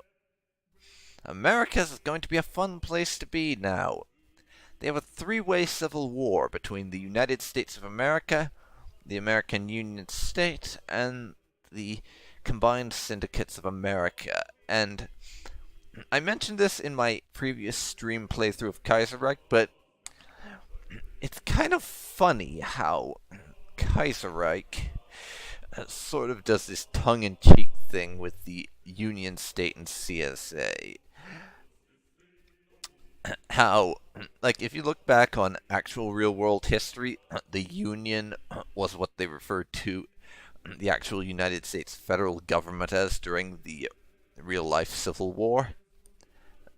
America's going to be a fun place to be now. They have a three-way civil war between the United States of America, the American Union State, and the Combined Syndicates of America. And I mentioned this in my previous stream playthrough of Kaiserreich, but it's kind of funny how Kaiserreich sort of does this tongue-in-cheek thing with the Union State and CSA. How, like, if you look back on actual real-world history, the Union was what they referred to the actual United States federal government as during the real-life Civil War.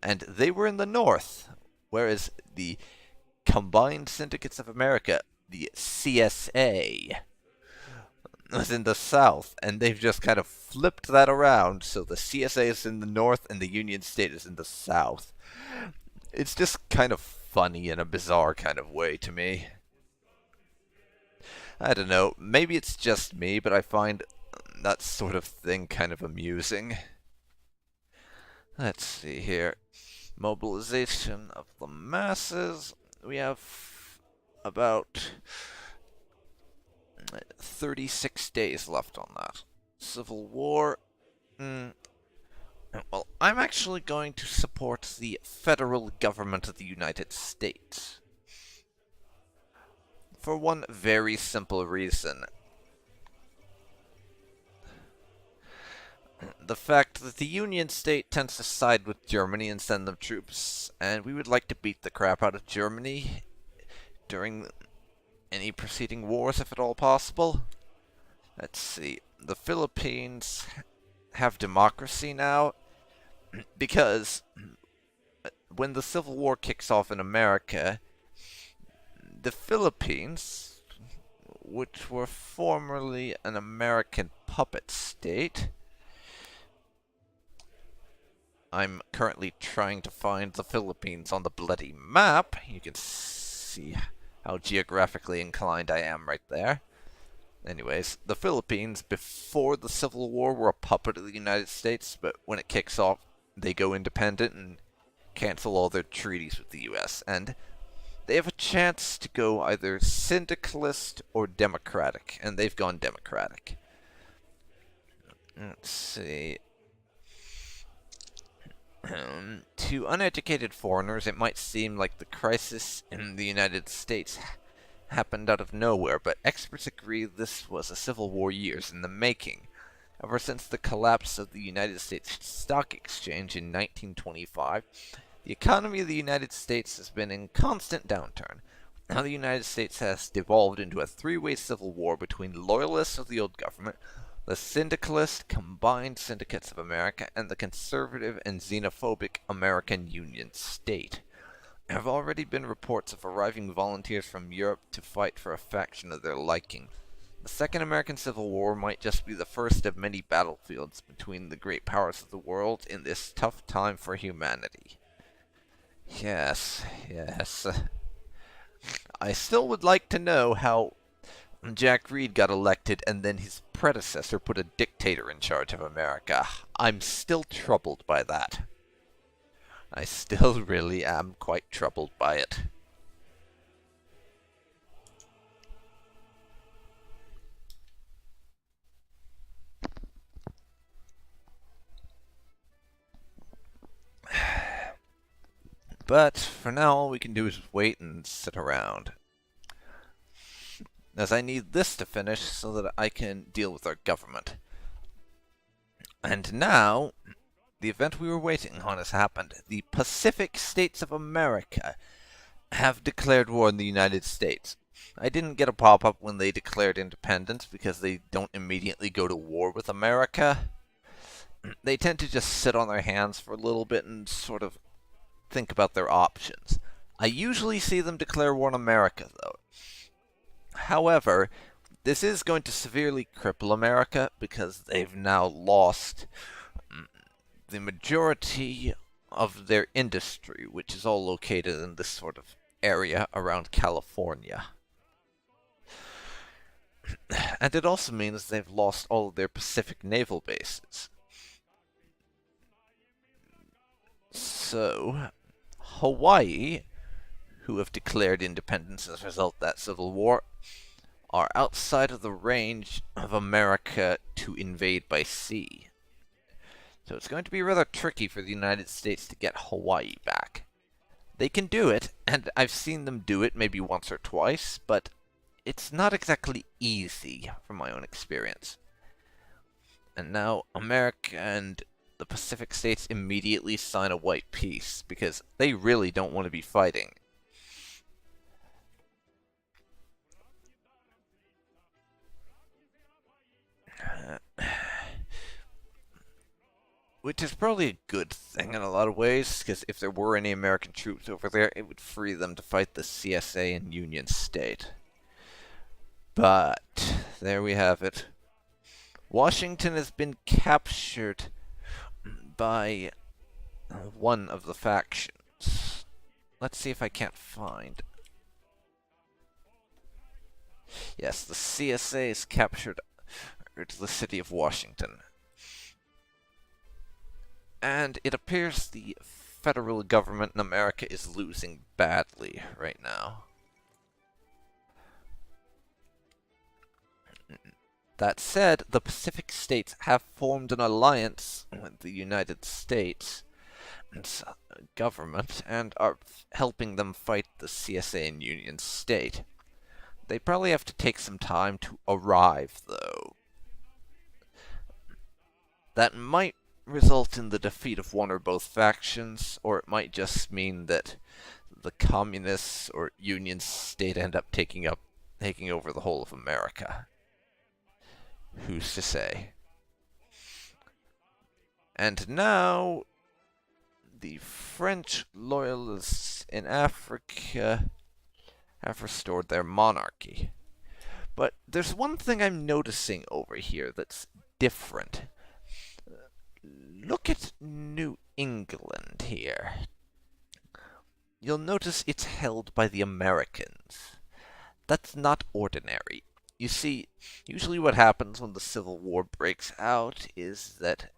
And they were in the North, whereas the Combined Syndicates of America, the CSA, was in the South, and they've just kind of flipped that around, so the CSA is in the North and the Union State is in the South. It's just kind of funny in a bizarre kind of way to me. I don't know, maybe it's just me, but I find that sort of thing kind of amusing. Let's see here. Mobilization of the masses. We have about 36 days left on that. Civil War. Well, I'm actually going to support the federal government of the United States. For one very simple reason. The fact that the Union State tends to side with Germany and send them troops, and we would like to beat the crap out of Germany during any preceding wars, if at all possible. Let's see. The Philippines have democracy now, because when the Civil War kicks off in America, the Philippines, which were formerly an American puppet state, I'm currently trying to find the Philippines on the bloody map. You can see how geographically inclined I am right there. Anyways, the Philippines, before the Civil War, were a puppet of the United States, but when it kicks off, they go independent and cancel all their treaties with the US, and they have a chance to go either syndicalist or democratic, and they've gone democratic. Let's see. To uneducated foreigners, it might seem like the crisis in the United States happened out of nowhere, but experts agree this was a civil war years in the making. Ever since the collapse of the United States Stock Exchange in 1925, the economy of the United States has been in constant downturn. Now the United States has devolved into a three-way civil war between loyalists of the old government, the syndicalist Combined Syndicates of America, and the conservative and xenophobic American Union State. There have already been reports of arriving volunteers from Europe to fight for a faction of their liking. The Second American Civil War might just be the first of many battlefields between the great powers of the world in this tough time for humanity. Yes. I still would like to know how Jack Reed got elected and then his predecessor put a dictator in charge of America. I'm still troubled by that. I still really am quite troubled by it. But for now, all we can do is wait and sit around, as I need this to finish so that I can deal with our government. And now, the event we were waiting on has happened. The Pacific States of America have declared war on the United States. I didn't get a pop-up when they declared independence because they don't immediately go to war with America. They tend to just sit on their hands for a little bit and sort of think about their options. I usually see them declare war on America, though. However, this is going to severely cripple America because they've now lost the majority of their industry, which is all located in this sort of area around California. And it also means they've lost all of their Pacific naval bases. So, Hawaii, who have declared independence as a result of that civil war, are outside of the range of America to invade by sea. So it's going to be rather tricky for the United States to get Hawaii back. They can do it, and I've seen them do it maybe once or twice, but it's not exactly easy from my own experience. And now America and the Pacific States immediately sign a white peace, because they really don't want to be fighting. Which is probably a good thing in a lot of ways, because if there were any American troops over there, it would free them to fight the CSA and Union State. But there we have it. Washington has been captured by one of the factions. Let's see if I can't find. Yes, the CSA has captured the city of Washington. And it appears the federal government in America is losing badly right now. That said, the Pacific states have formed an alliance with the United States government and are helping them fight the CSA and Union State. They probably have to take some time to arrive, though. That might result in the defeat of one or both factions, or it might just mean that the communists or Union State end up taking over the whole of America. Who's to say? And now, the French loyalists in Africa have restored their monarchy. But there's one thing I'm noticing over here that's different. Look at New England here. You'll notice it's held by the Americans. That's not ordinary. You see, usually what happens when the Civil War breaks out is that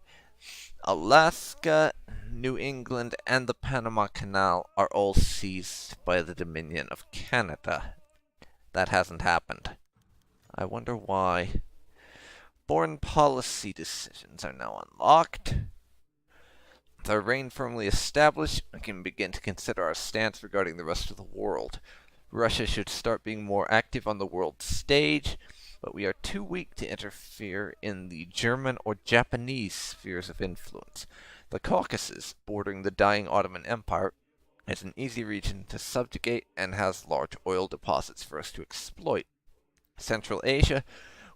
Alaska, New England, and the Panama Canal are all seized by the Dominion of Canada. That hasn't happened. I wonder why. Foreign policy decisions are now unlocked. With our reign firmly established, we can begin to consider our stance regarding the rest of the world. Russia should start being more active on the world stage, but we are too weak to interfere in the German or Japanese spheres of influence. The Caucasus, bordering the dying Ottoman Empire, is an easy region to subjugate and has large oil deposits for us to exploit. Central Asia,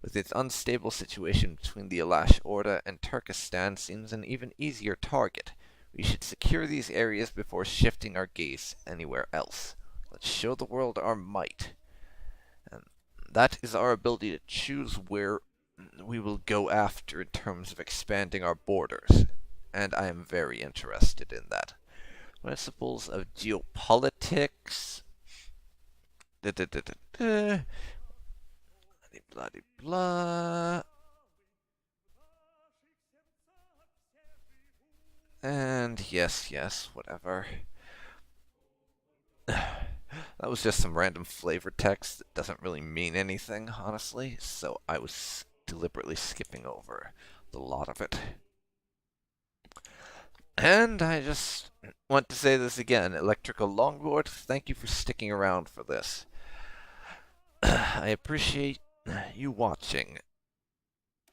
with its unstable situation between the Alash Orda and Turkestan, seems an even easier target. We should secure these areas before shifting our gaze anywhere else. Let's show the world our might. And that is our ability to choose where we will go after in terms of expanding our borders. And I am very interested in that. Principles of geopolitics. Blah, blah, blah. And yes, whatever. That was just some random flavor text that doesn't really mean anything, honestly, so I was deliberately skipping over the lot of it. And I just want to say this again, Electrical Longboard, thank you for sticking around for this. I appreciate you watching.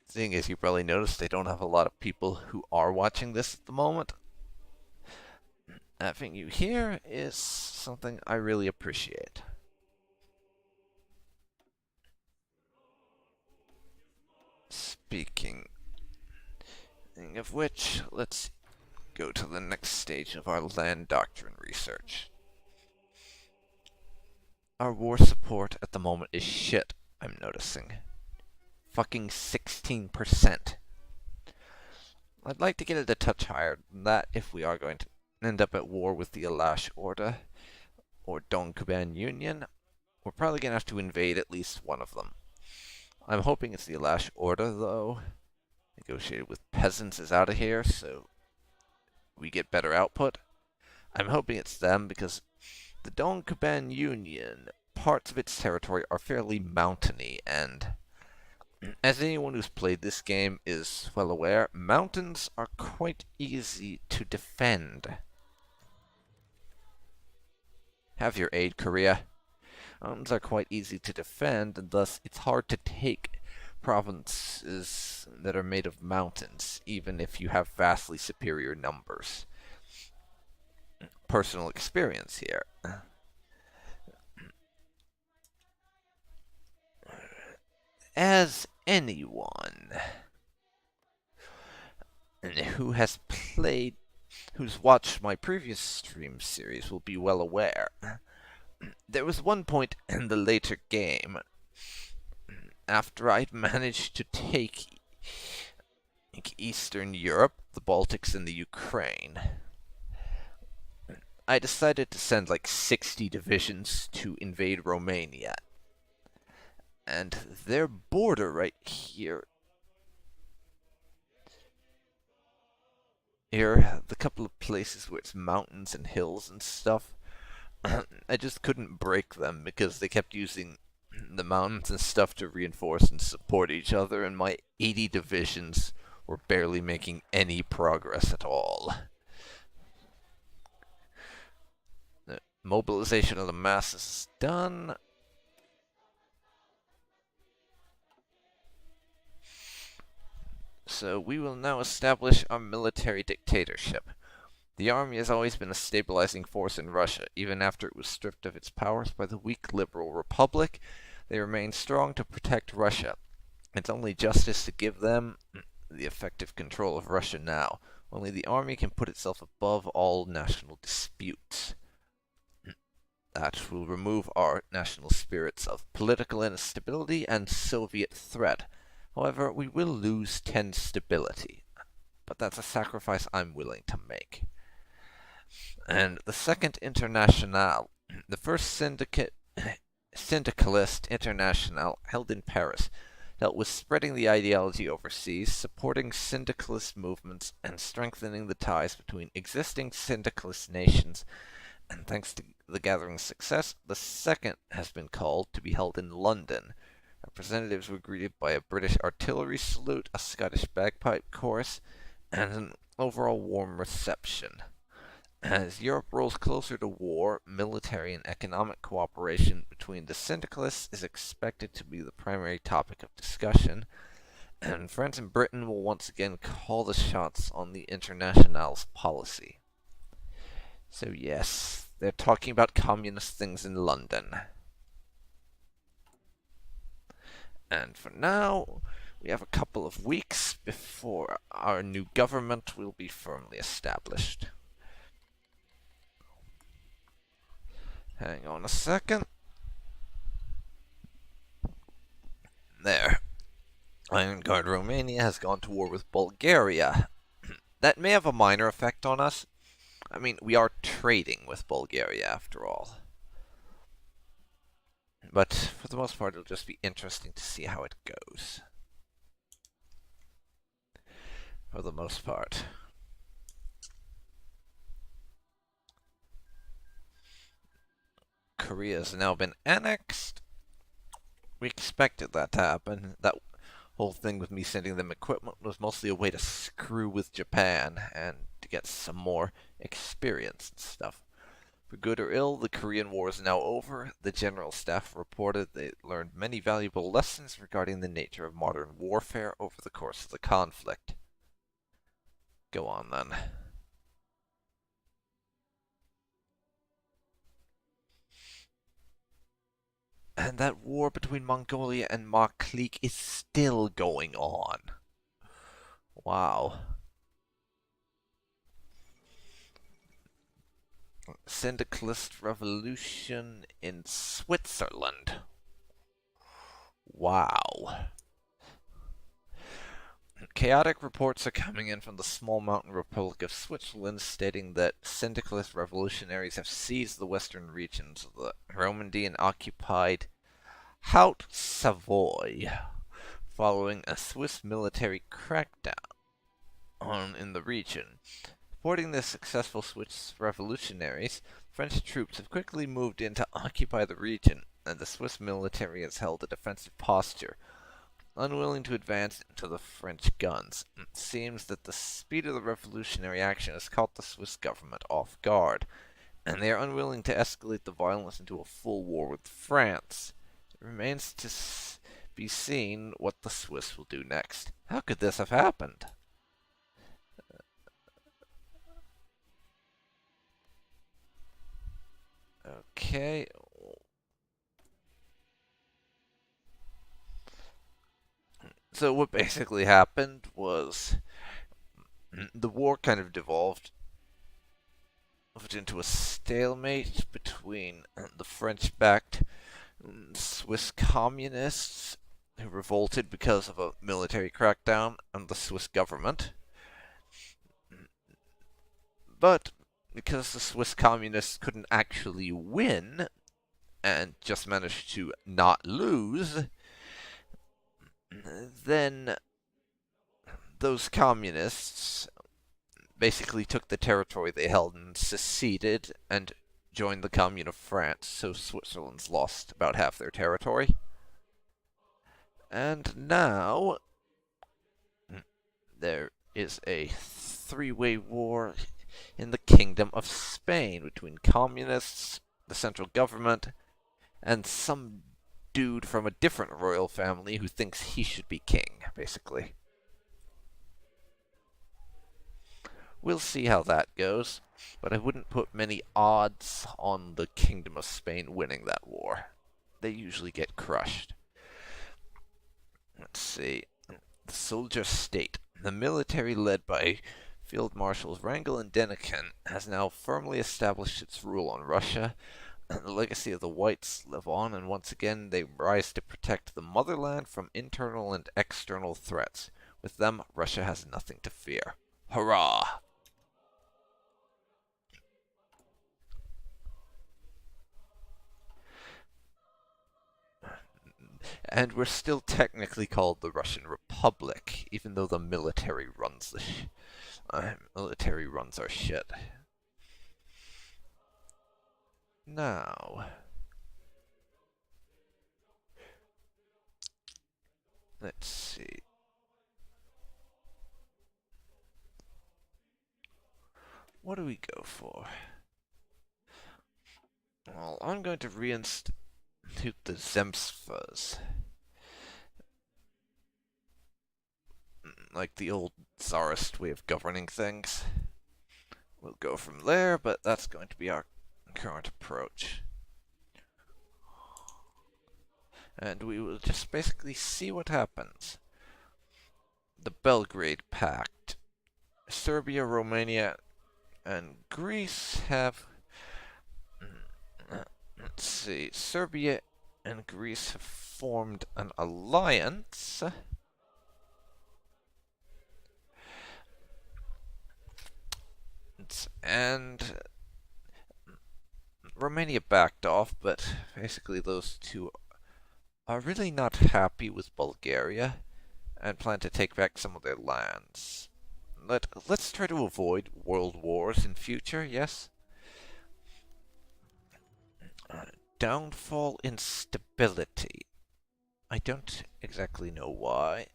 Seeing as you probably noticed, they don't have a lot of people who are watching this at the moment. Having you here is something I really appreciate. Speaking of which, let's go to the next stage of our land doctrine research. Our war support at the moment is shit, I'm noticing. Fucking 16%. I'd like to get it a touch higher than that if we are going to end up at war with the Alash Orda or Dongkuban Union. We're probably going to have to invade at least one of them. I'm hoping it's the Alash Orda, though. Negotiated with peasants is out of here, so we get better output. I'm hoping it's them because the Dongkuban Union, parts of its territory are fairly mountainy, and as anyone who's played this game is well aware, mountains are quite easy to defend. Have your aid, Korea. Mountains are quite easy to defend, and thus it's hard to take provinces that are made of mountains, even if you have vastly superior numbers. Personal experience here. As anyone who's watched my previous stream series will be well aware. There was one point in the later game, after I'd managed to take Eastern Europe, the Baltics, and the Ukraine, I decided to send like 60 divisions to invade Romania. And their border right here, the couple of places where it's mountains and hills and stuff, I just couldn't break them because they kept using the mountains and stuff to reinforce and support each other, and my 80 divisions were barely making any progress at all. The mobilization of the masses is done. So we will now establish our military dictatorship. The army has always been a stabilizing force in Russia. Even after it was stripped of its powers by the weak liberal republic, they remain strong to protect Russia. It's only justice to give them the effective control of Russia now. Only the army can put itself above all national disputes. That will remove our national spirits of political instability and Soviet threat. However, we will lose 10 stability. But that's a sacrifice I'm willing to make. And the Second Internationale, the first syndicalist internationale held in Paris, dealt with spreading the ideology overseas, supporting syndicalist movements, and strengthening the ties between existing syndicalist nations. And thanks to the gathering's success, the second has been called to be held in London. Representatives were greeted by a British artillery salute, a Scottish bagpipe chorus, and an overall warm reception. As Europe rolls closer to war, military and economic cooperation between the syndicalists is expected to be the primary topic of discussion, and France and Britain will once again call the shots on the Internationale's policy. So yes, they're talking about communist things in London. And for now, we have a couple of weeks before our new government will be firmly established. Hang on a second. There. Iron Guard Romania has gone to war with Bulgaria. That may have a minor effect on us. I mean, we are trading with Bulgaria after all. But for the most part, it'll just be interesting to see how it goes. For the most part. Korea has now been annexed. We expected that to happen. That whole thing with me sending them equipment was mostly a way to screw with Japan and to get some more experience and stuff. For good or ill, the Korean War is now over. The General Staff reported they learned many valuable lessons regarding the nature of modern warfare over the course of the conflict. Go on then. And that war between Mongolia and Maklik is still going on. Wow. Syndicalist revolution in Switzerland. Wow. Chaotic reports are coming in from the small mountain republic of Switzerland stating that syndicalist revolutionaries have seized the western regions of the Romandy and occupied Haute-Savoie, following a Swiss military crackdown in the region. Supporting the successful Swiss revolutionaries, French troops have quickly moved in to occupy the region, and the Swiss military has held a defensive posture, unwilling to advance into the French guns. It seems that the speed of the revolutionary action has caught the Swiss government off guard, and they are unwilling to escalate the violence into a full war with France. It remains to be seen what the Swiss will do next. How could this have happened? Okay. So what basically happened was The war kind of devolved into a stalemate between the French-backed Swiss communists who revolted because of a military crackdown and the Swiss government. But because the Swiss communists couldn't actually win and just managed to not lose, then those communists basically took the territory they held and seceded and joined the Commune of France, so Switzerland's lost about half their territory. And now there is a three-way war in the Kingdom of Spain between communists, the central government, and some dude from a different royal family who thinks he should be king, basically. We'll see how that goes, but I wouldn't put many odds on the Kingdom of Spain winning that war. They usually get crushed. Let's see. The soldier state. The military led by Field Marshals Wrangel and Denikin has now firmly established its rule on Russia. The legacy of the Whites live on, and once again they rise to protect the motherland from internal and external threats. With them, Russia has nothing to fear. Hurrah! And we're still technically called the Russian Republic, even though the military runs military runs our shit. Now, let's see. What do we go for? Well, I'm going to reinstitute the Zemstvas. Like the old Tsarist way of governing things. We'll go from there, but that's going to be our current approach. And we will just basically see what happens. The Belgrade Pact. Serbia, Romania, and Greece have... Let's see. Serbia and Greece have formed an alliance. And Romania backed off, but basically those two are really not happy with Bulgaria and plan to take back some of their lands. Let's try to avoid world wars in future, yes? Downfall in stability. I don't exactly know why.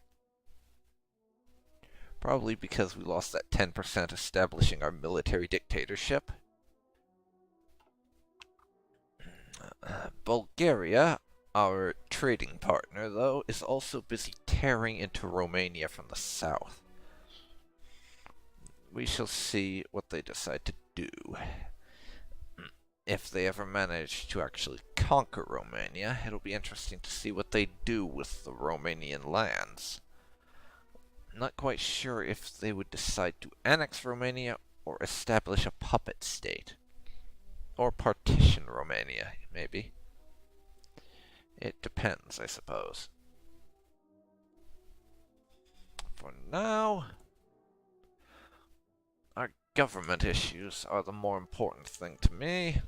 Probably because we lost that 10% establishing our military dictatorship. Bulgaria, our trading partner, though, is also busy tearing into Romania from the south. We shall see what they decide to do. If they ever manage to actually conquer Romania, it'll be interesting to see what they do with the Romanian lands. Not quite sure if they would decide to annex Romania or establish a puppet state. Or partition Romania, maybe. It depends, I suppose. For now, our government issues are the more important thing to me.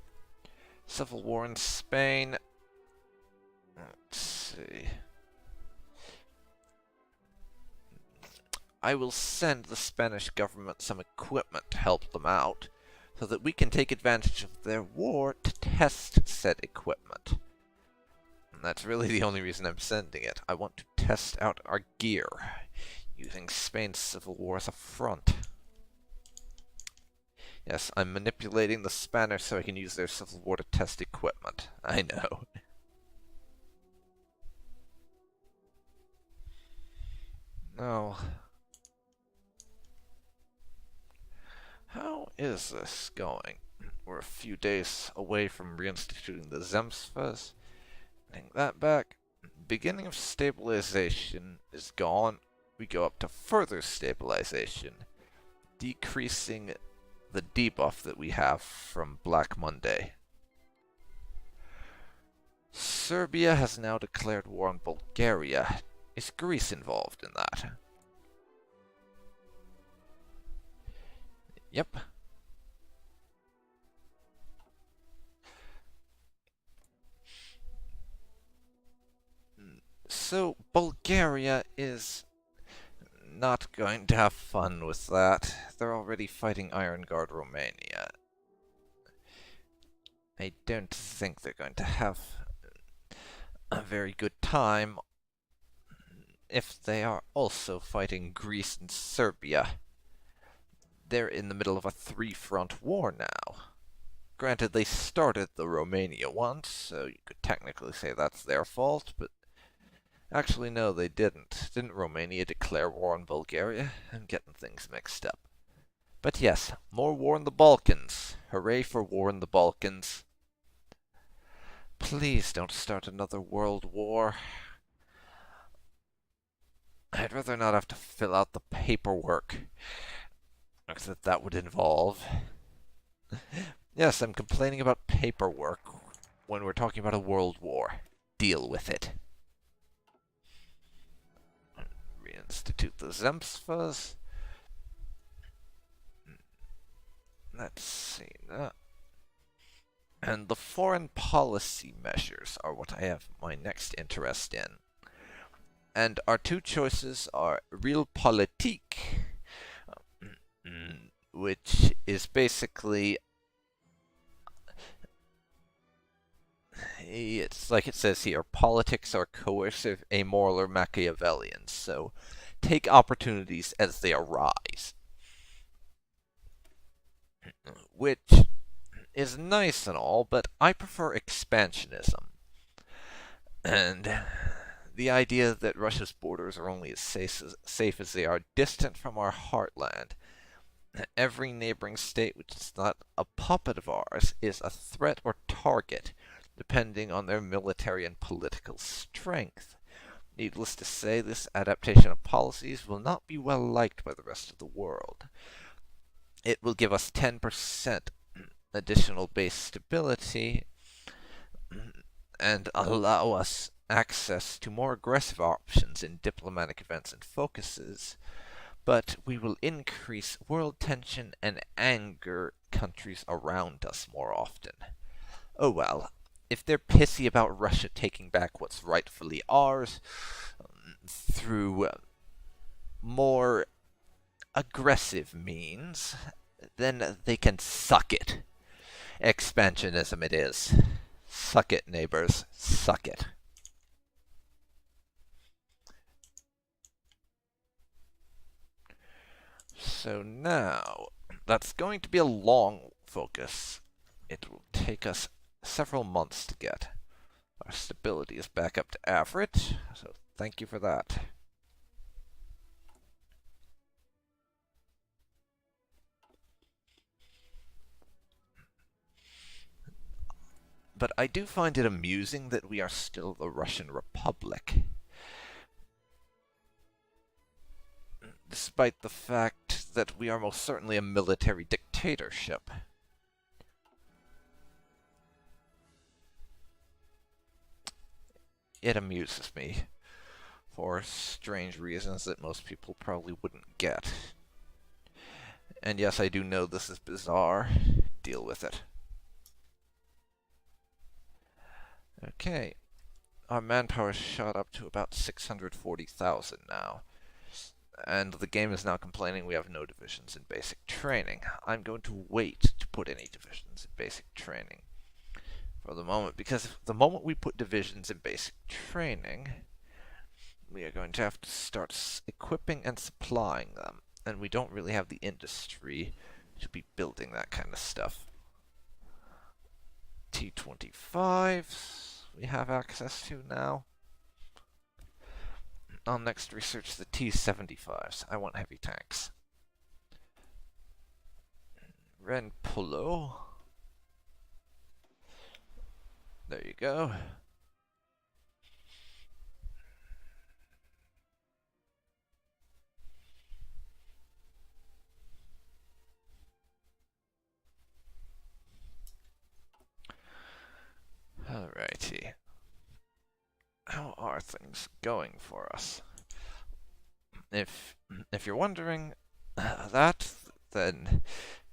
Civil war in Spain. Let's see. I will send the Spanish government some equipment to help them out, so that we can take advantage of their war to test said equipment. And that's really the only reason I'm sending it. I want to test out our gear, using Spain's civil war as a front. Yes, I'm manipulating the Spanish so I can use their civil war to test equipment. I know. No. How is this going? We're a few days away from reinstituting the Zemstvas. Getting that back. Beginning of stabilization is gone. We go up to further stabilization. decreasing the debuff that we have from Black Monday. Serbia has now declared war on Bulgaria. Is Greece involved in that? Yep. So Bulgaria is not going to have fun with that. They're already fighting Iron Guard Romania. I don't think they're going to have a very good time if they are also fighting Greece and Serbia. They're in the middle of a three-front war now. Granted, they started the Romania one, so you could technically say that's their fault, but actually no, they didn't. Didn't Romania declare war on Bulgaria? I'm getting things mixed up. But yes, more war in the Balkans. Hooray for war in the Balkans. Please don't start another world war. I'd rather not have to fill out the paperwork that would involve. Yes, I'm complaining about paperwork when we're talking about a world war. Deal with it. Reinstitute the Zemstvas. Let's see. And the foreign policy measures are what I have my next interest in. And our two choices are Realpolitik, which is basically, it's like it says here, politics are coercive, amoral, or Machiavellian, so take opportunities as they arise. Which is nice and all, but I prefer expansionism. And the idea that Russia's borders are only as safe as they are distant from our heartland. Every neighboring state which is not a puppet of ours is a threat or target, depending on their military and political strength. Needless to say, this adaptation of policies will not be well liked by the rest of the world. It will give us 10% additional base stability and allow us access to more aggressive options in diplomatic events and focuses, but we will increase world tension and anger countries around us more often. Oh well, if they're pissy about Russia taking back what's rightfully ours through more aggressive means, then they can suck it. Expansionism it is. Suck it, neighbors. Suck it. So now, that's going to be a long focus. It will take us several months to get. Our stability is back up to average, so thank you for that. But I do find it amusing that we are still the Russian Republic. Despite the fact that we are most certainly a military dictatorship. It amuses me, for strange reasons that most people probably wouldn't get. And yes, I do know this is bizarre. Deal with it. Okay. Our manpower is shot up to about 640,000 now. And the game is now complaining we have no divisions in basic training. I'm going to wait to put any divisions in basic training for the moment, because the moment we put divisions in basic training, we are going to have to start equipping and supplying them, and we don't really have the industry to be building that kind of stuff. T-25s we have access to now. I'll next research the T-75s. I want heavy tanks. Ren Polo. There you go. are things going for us? If you're wondering that, then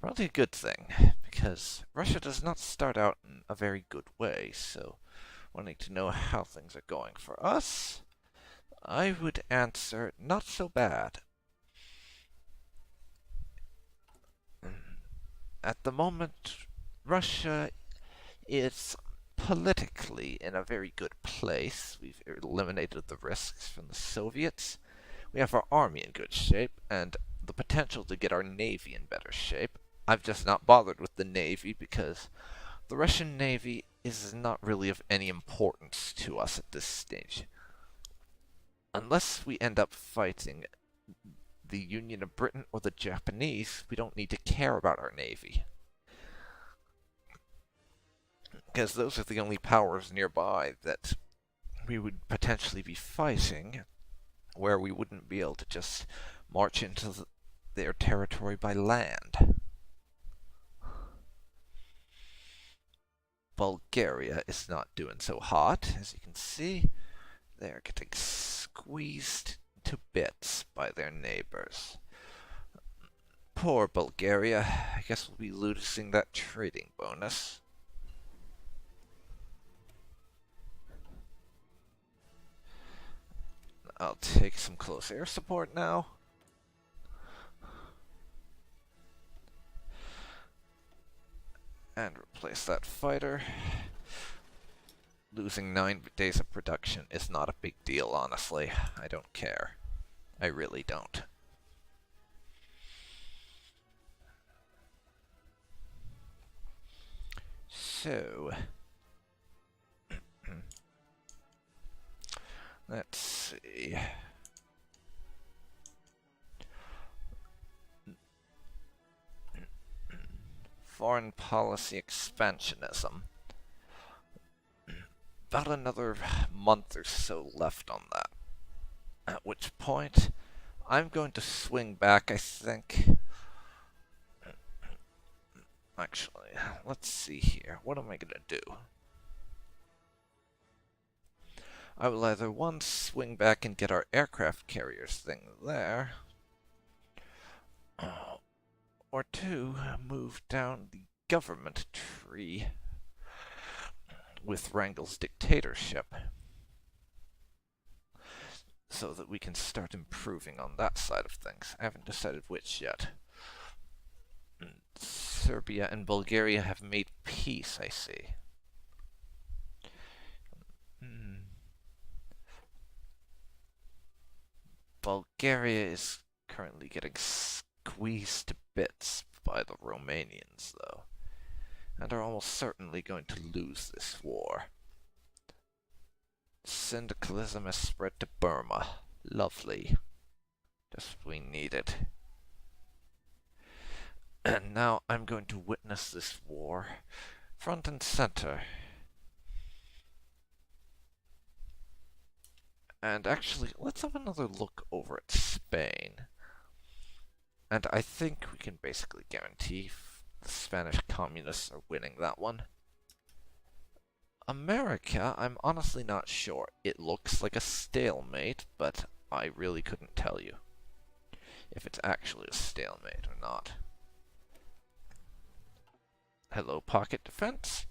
probably a good thing, because Russia does not start out in a very good way, so wanting to know how things are going for us, I would answer not so bad. At the moment, Russia is politically in a very good place. We've eliminated the risks from the Soviets. We have our army in good shape, and the potential to get our navy in better shape. I've just not bothered with the navy because the Russian navy is not really of any importance to us at this stage. Unless we end up fighting the Union of Britain or the Japanese, we don't need to care about our navy. Because those are the only powers nearby that we would potentially be fighting, where we wouldn't be able to just march into their territory by land. Bulgaria is not doing so hot, as you can see. They're getting squeezed to bits by their neighbors. Poor Bulgaria. I guess we'll be losing that trading bonus. I'll take some close air support now. And replace that fighter. Losing 9 days of production is not a big deal, honestly. I don't care. I really don't. So... let's see... Foreign policy expansionism. About another month or so left on that. At which point, I'm going to swing back, I think. Actually, let's see here. What am I going to do? I will either, one, swing back and get our aircraft carriers thing there, or two, move down the government tree with Wrangel's dictatorship, so that we can start improving on that side of things. I haven't decided which yet. Serbia and Bulgaria have made peace, I see. Bulgaria is currently getting squeezed to bits by the Romanians, though, and are almost certainly going to lose this war. Syndicalism has spread to Burma. Lovely. Just what we needed. And now I'm going to witness this war front and center. And actually, let's have another look over at Spain. And I think we can basically guarantee the Spanish communists are winning that one. America, I'm honestly not sure. It looks like a stalemate, but I really couldn't tell you if it's actually a stalemate or not. Hello, pocket defense.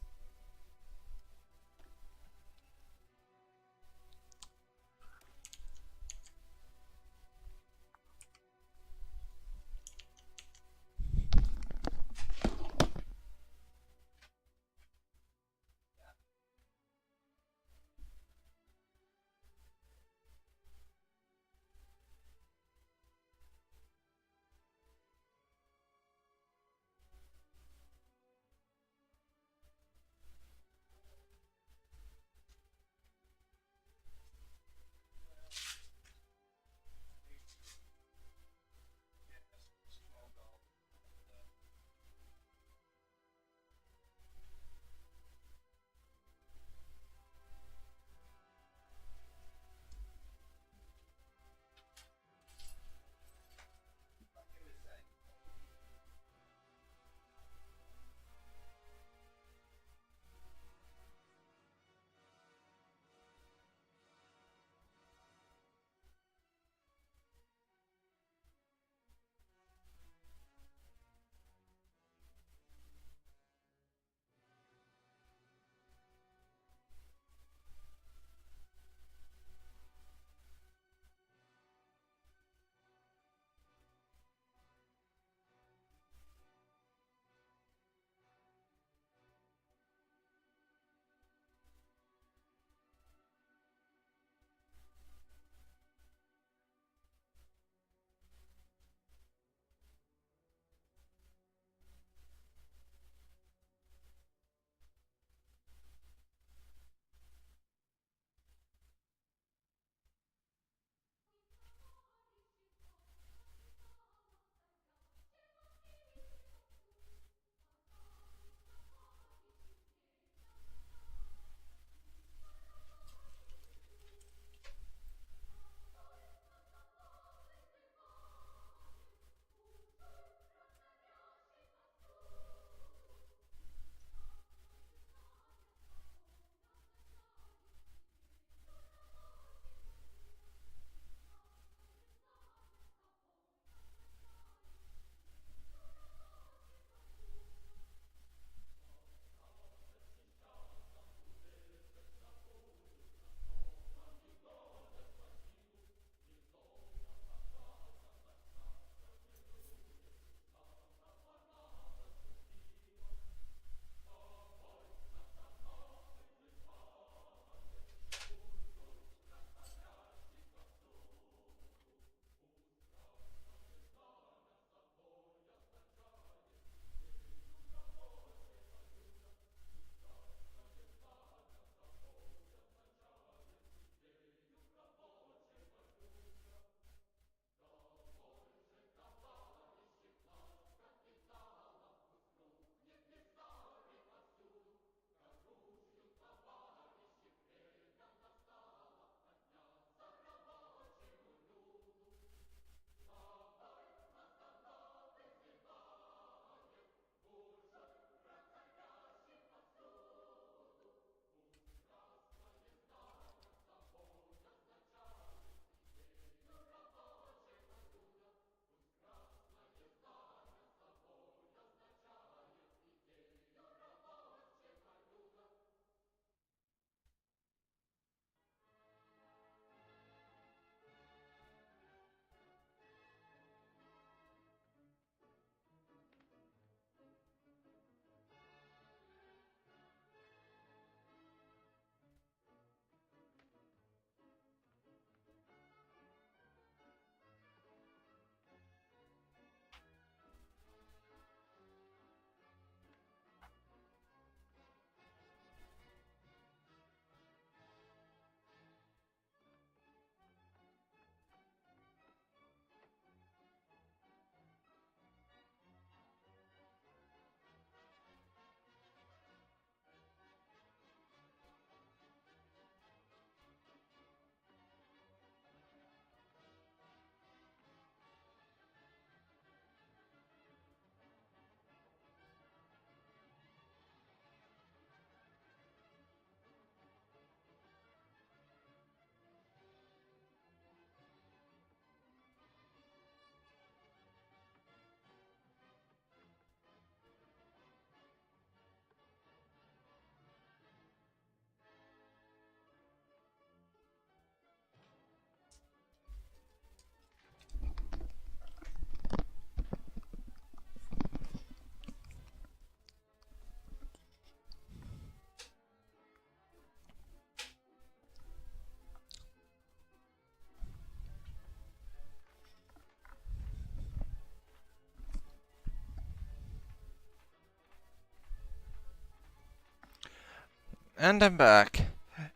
And I'm back.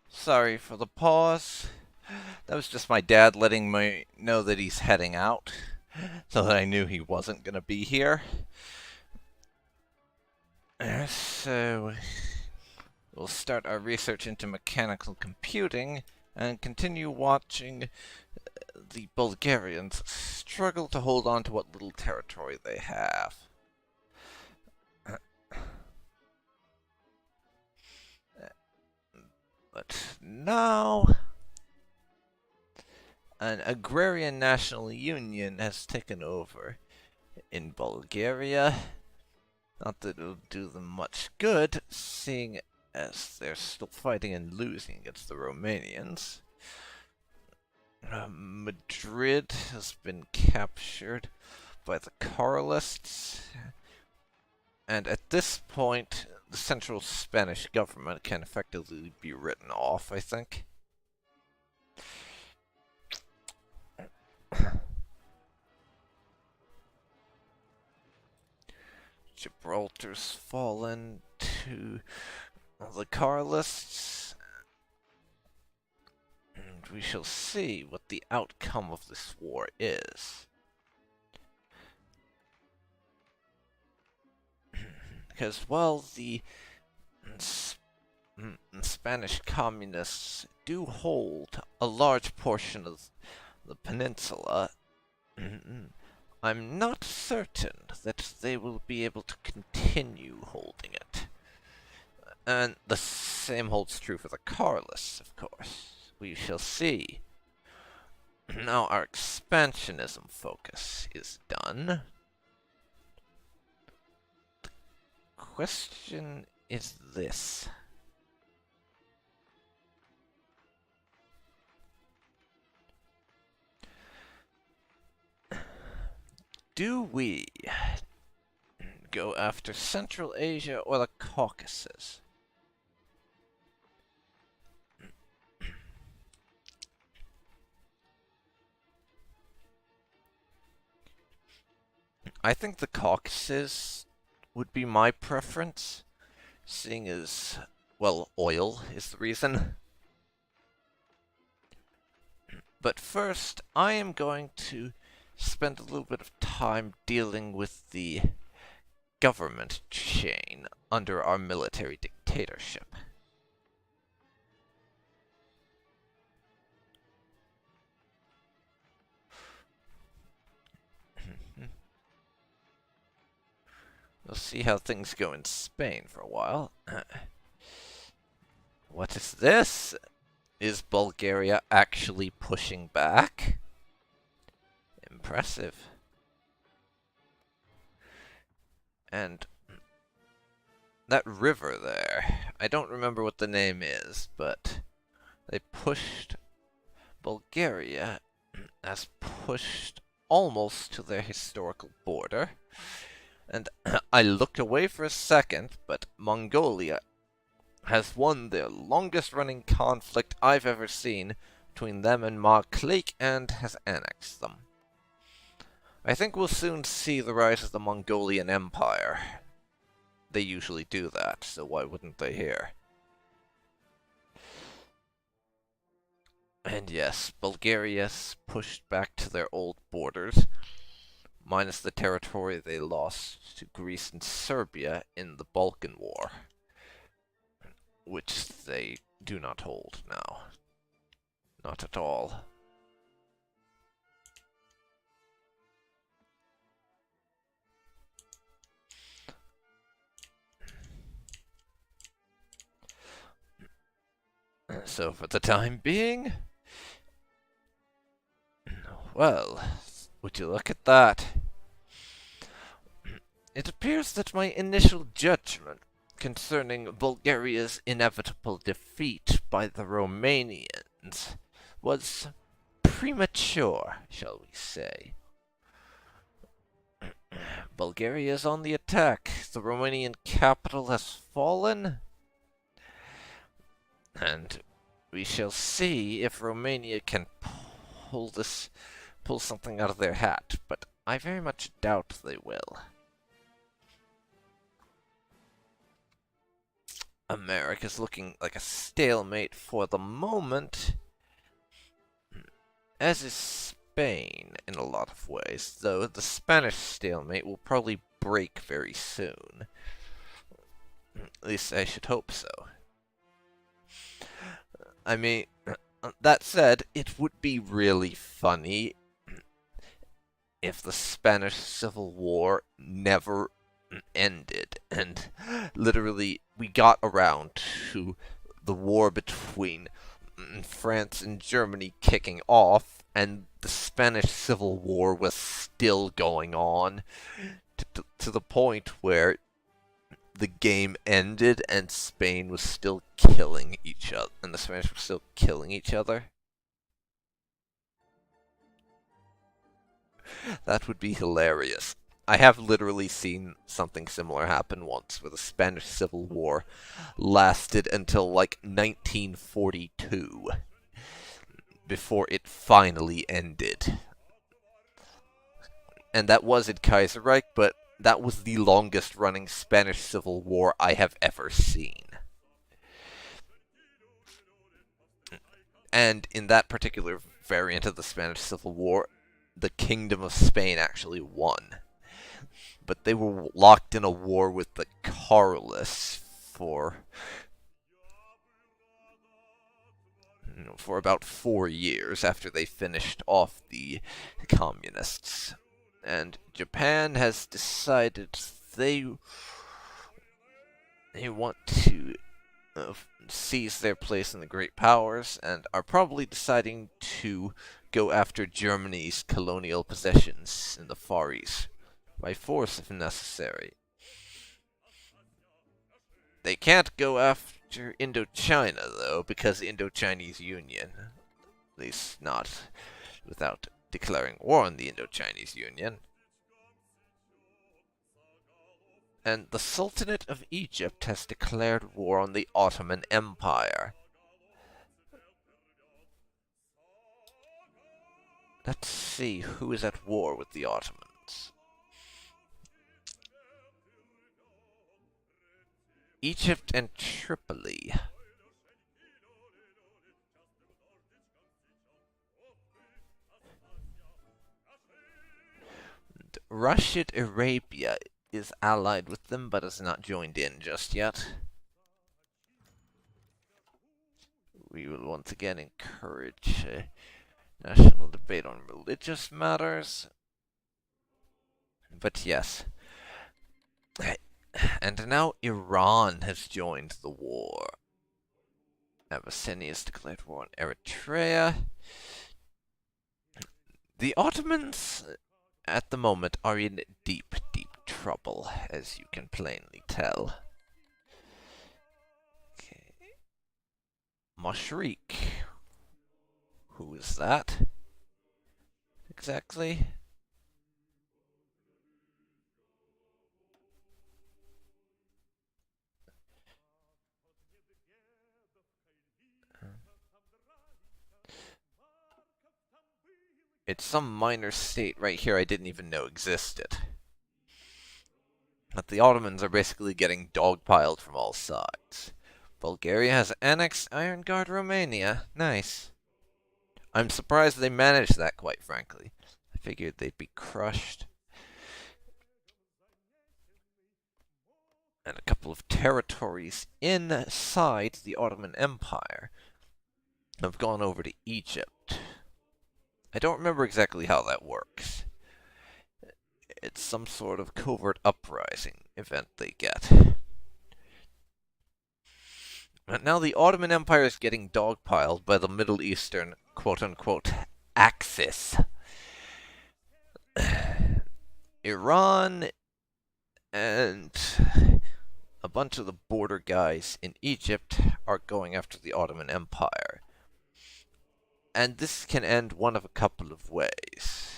Sorry for the pause. That was just my dad letting me know that he's heading out, so that I knew he wasn't gonna be here. So, we'll start our research into mechanical computing and continue watching the Bulgarians struggle to hold on to what little territory they have. But now, an agrarian national union has taken over in Bulgaria. Not that it'll do them much good, seeing as they're still fighting and losing against the Romanians. Madrid has been captured by the Carlists, and at this point, the central Spanish government can effectively be written off, I think. Gibraltar's fallen to the Carlists, and we shall see what the outcome of this war is. Because while the Spanish communists do hold a large portion of the peninsula, I'm not certain that they will be able to continue holding it. And the same holds true for the Carlists, of course. We shall see. Now our expansionism focus is done. The question is this. Do we go after Central Asia or the Caucasus? I think the Caucasus would be my preference, seeing as, well, oil is the reason. But first, I am going to spend a little bit of time dealing with the government chain under our military dictatorship. We'll see how things go in Spain for a while. What is this? Is Bulgaria actually pushing back? Impressive. And that river there, I don't remember what the name is, but they pushed Bulgaria has pushed almost to their historical border. And I looked away for a second, but Mongolia has won their longest running conflict I've ever seen between them and Marklake and has annexed them. I think we'll soon see the rise of the Mongolian Empire. They usually do that, so why wouldn't they here? And yes, Bulgaria's pushed back to their old borders, minus the territory they lost to Greece and Serbia in the Balkan War, which they do not hold now. Not at all. So for the time being, well, would you look at that? It appears that my initial judgment concerning Bulgaria's inevitable defeat by the Romanians was premature, shall we say. Bulgaria is on the attack. The Romanian capital has fallen. And we shall see if Romania can pull something out of their hat, but I very much doubt they will. America's looking like a stalemate for the moment, as is Spain in a lot of ways, though the Spanish stalemate will probably break very soon. At least I should hope so. I mean, that said, it would be really funny if the Spanish Civil War never ended, and literally we got around to the war between France and Germany kicking off, and the Spanish Civil War was still going on, to the point where the game ended and Spain was still killing each other, and the Spanish were still killing each other. That would be hilarious. I have literally seen something similar happen once, where the Spanish Civil War lasted until like 1942 before it finally ended. And that was in Kaiserreich, but that was the longest running Spanish Civil War I have ever seen. And in that particular variant of the Spanish Civil War, the Kingdom of Spain actually won. But they were locked in a war with the Carlists for about 4 years after they finished off the communists. And Japan has decided they want to seize their place in the Great Powers, and are probably deciding to go after Germany's colonial possessions in the Far East, by force if necessary. They can't go after Indochina, though, because the Indo-Chinese Union, at least not without declaring war on the Indo-Chinese Union. And the Sultanate of Egypt has declared war on the Ottoman Empire. Let's see who is at war with the Ottomans. Egypt and Tripoli. And Rashid Arabia is allied with them, but has not joined in just yet. We will once again encourage national debate on religious matters. But yes. And now Iran has joined the war. Abyssinia has declared war on Eritrea. The Ottomans, at the moment, are in deep, deep trouble, as you can plainly tell. Okay. Mashriq. Who is that? Exactly? It's some minor state right here I didn't even know existed. But the Ottomans are basically getting dogpiled from all sides. Bulgaria has annexed Iron Guard Romania. Nice. I'm surprised they managed that, quite frankly. I figured they'd be crushed. And a couple of territories inside the Ottoman Empire have gone over to Egypt. I don't remember exactly how that works. It's some sort of covert uprising event they get. But now the Ottoman Empire is getting dogpiled by the Middle Eastern quote-unquote Axis. Iran and a bunch of the border guys in Egypt are going after the Ottoman Empire. And this can end one of a couple of ways.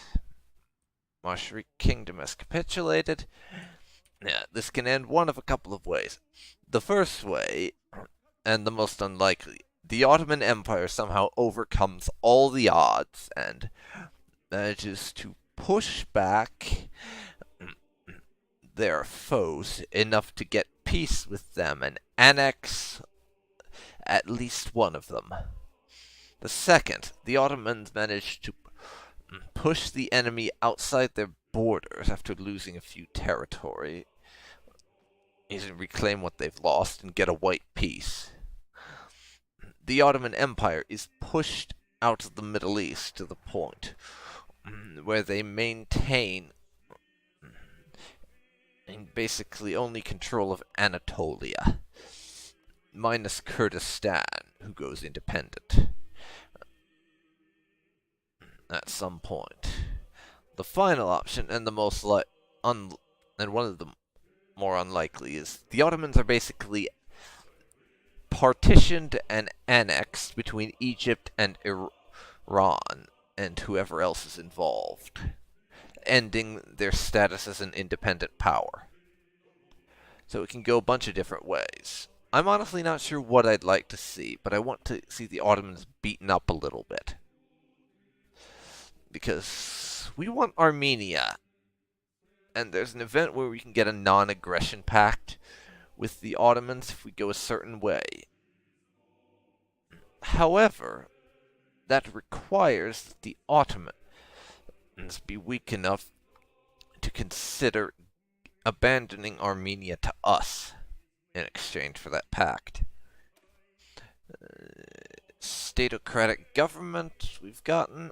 Mashriq Kingdom has capitulated. Yeah, this can end one of a couple of ways. The first way, and the most unlikely, the Ottoman Empire somehow overcomes all the odds and manages to push back their foes enough to get peace with them and annex at least one of them. The second, the Ottomans managed to push the enemy outside their borders after losing a few territory, and reclaim what they've lost and get a white peace. The Ottoman Empire is pushed out of the Middle East to the point where they maintain basically only control of Anatolia, minus Kurdistan, who goes independent at some point. The final option, and the most and one of the more unlikely, is the Ottomans are basically partitioned and annexed between Egypt and Iran and whoever else is involved, ending their status as an independent power. So it can go a bunch of different ways. I'm honestly not sure what I'd like to see, but I want to see the Ottomans beaten up a little bit. Because we want Armenia, and there's an event where we can get a non-aggression pact with the Ottomans if we go a certain way. However, that requires that the Ottomans be weak enough to consider abandoning Armenia to us in exchange for that pact. Statocratic government we've gotten.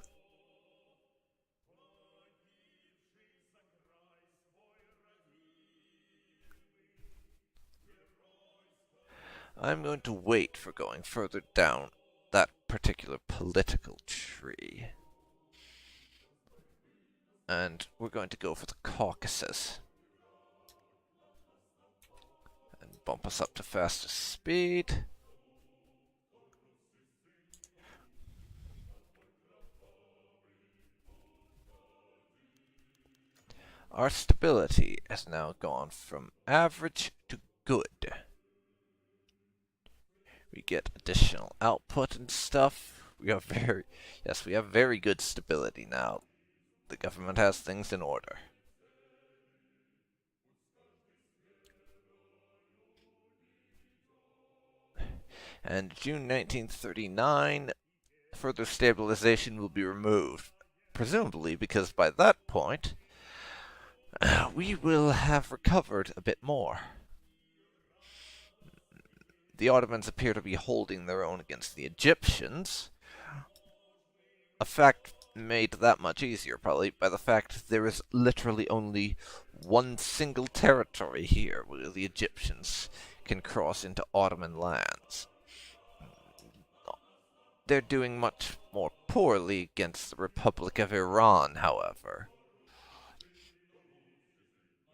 I'm going to wait for going further down that particular political tree. And we're going to go for the Caucasus. And bump us up to faster speed. Our stability has now gone from average to good. We get additional output and stuff. We have very good stability now. The government has things in order. And June 1939, further stabilization will be removed. Presumably because by that point, we will have recovered a bit more. The Ottomans appear to be holding their own against the Egyptians. A fact made that much easier, probably, by the fact there is literally only one single territory here where the Egyptians can cross into Ottoman lands. They're doing much more poorly against the Republic of Iran, however,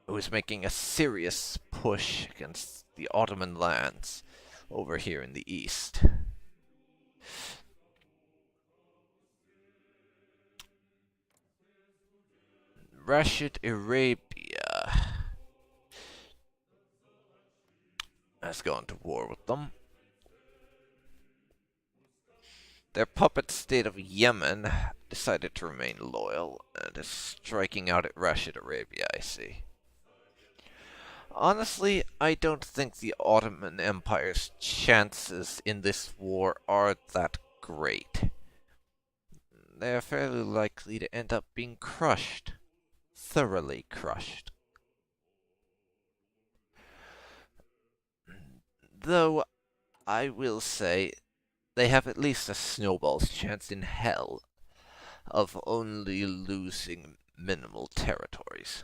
who is making a serious push against the Ottoman lands over here in the east. Rashid Arabia has gone to war with them. Their puppet state of Yemen decided to remain loyal and is striking out at Rashid Arabia, I see. Honestly, I don't think the Ottoman Empire's chances in this war are that great. They are fairly likely to end up being crushed. Thoroughly crushed. Though, I will say, they have at least a snowball's chance in hell of only losing minimal territories.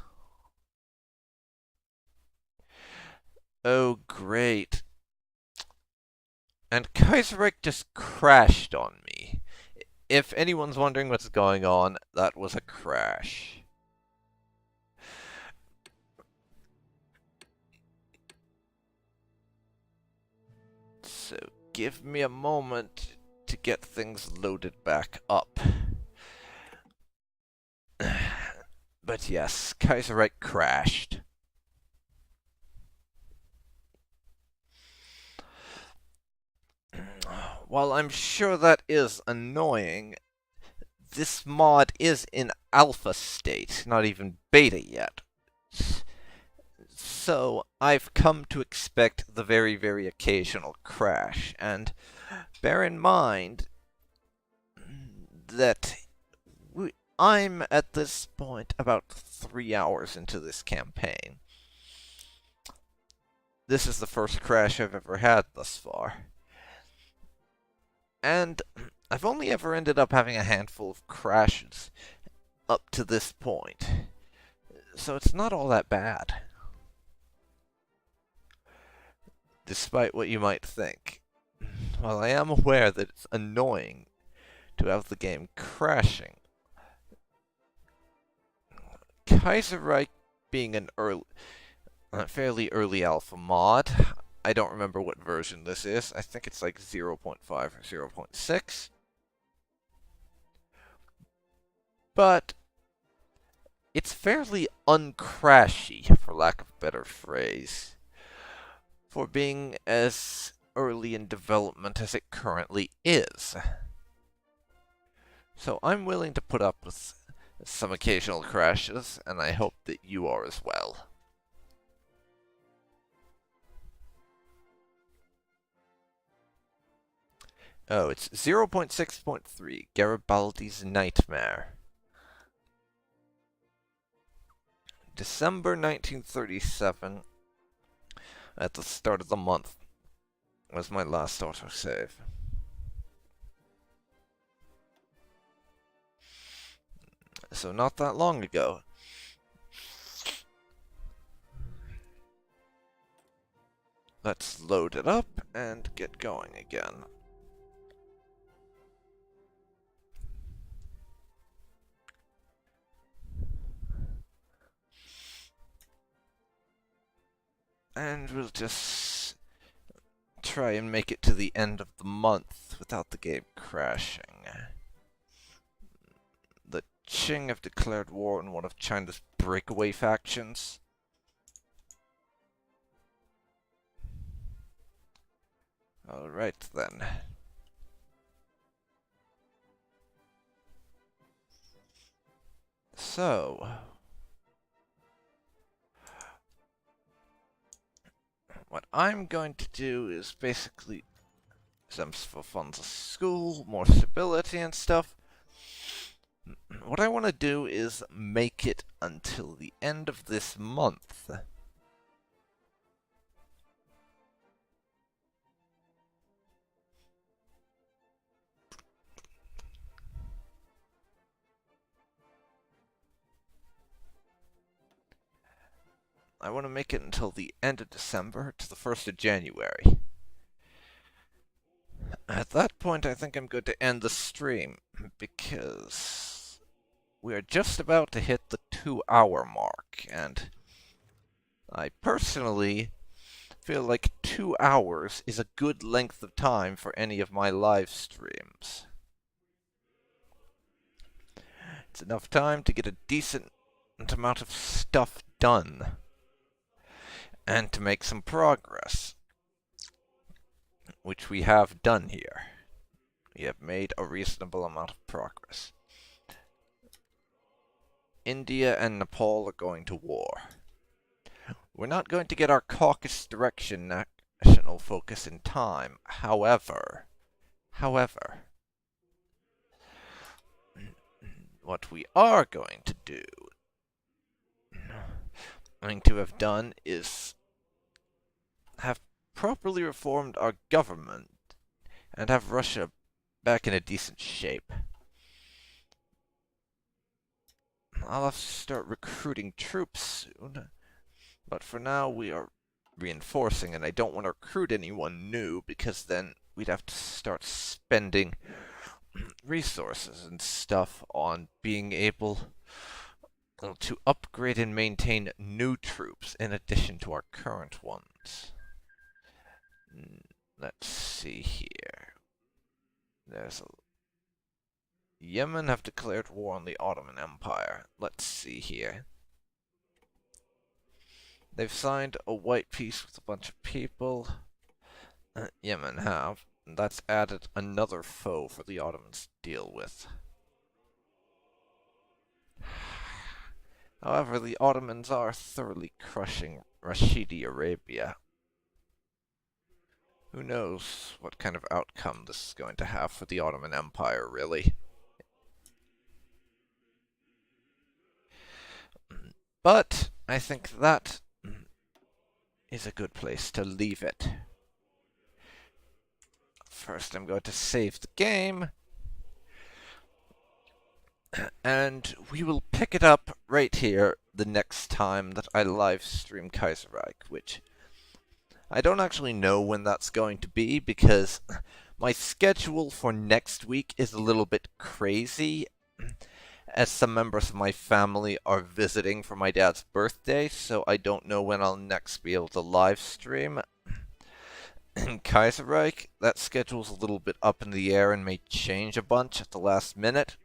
Oh, great. And Kaiserreich just crashed on me. If anyone's wondering what's going on, that was a crash. So, give me a moment to get things loaded back up. But yes, Kaiserreich crashed. While I'm sure that is annoying, this mod is in alpha state, not even beta yet. So, I've come to expect the very, very occasional crash, and bear in mind that I'm at this point about 3 hours into this campaign. This is the first crash I've ever had thus far. And I've only ever ended up having a handful of crashes up to this point. So it's not all that bad. Despite what you might think. While I am aware that it's annoying to have the game crashing, Kaiserreich being an fairly early alpha mod, I don't remember what version this is. I think it's like 0.5 or 0.6. But it's fairly uncrashy, for lack of a better phrase, for being as early in development as it currently is. So I'm willing to put up with some occasional crashes, and I hope that you are as well. Oh, it's 0.6.3, Garibaldi's Nightmare. December 1937, at the start of the month, was my last autosave. So not that long ago. Let's load it up and get going again. And we'll just try and make it to the end of the month without the game crashing. The Qing have declared war on one of China's breakaway factions. Alright then. So, what I'm going to do is basically some for funds of school, more stability and stuff. What I want to do is make it until the end of this month. I want to make it until the end of December to the 1st of January. At that point, I think I'm going to end the stream, because we are just about to hit the 2-hour mark, and I personally feel like 2 hours is a good length of time for any of my live streams. It's enough time to get a decent amount of stuff done, and to make some progress, which we have done here. We have made a reasonable amount of progress. India and Nepal are going to war. We're not going to get our caucus direction national focus in time. However, what we are going to do, have done is have properly reformed our government and have Russia back in a decent shape. I'll have to start recruiting troops soon, but for now we are reinforcing, and I don't want to recruit anyone new because then we'd have to start spending resources and stuff on being able to upgrade and maintain new troops in addition to our current ones. Let's see here. Yemen have declared war on the Ottoman Empire. Let's see here. They've signed a white peace with a bunch of people. Yemen have. And that's added another foe for the Ottomans to deal with. However, the Ottomans are thoroughly crushing Rashidi Arabia. Who knows what kind of outcome this is going to have for the Ottoman Empire, really. But I think that is a good place to leave it. First, I'm going to save the game. And we will pick it up right here the next time that I live stream Kaiserreich, which I don't actually know when that's going to be because my schedule for next week is a little bit crazy, as some members of my family are visiting for my dad's birthday, so I don't know when I'll next be able to live stream. In Kaiserreich, that schedule's a little bit up in the air and may change a bunch at the last minute.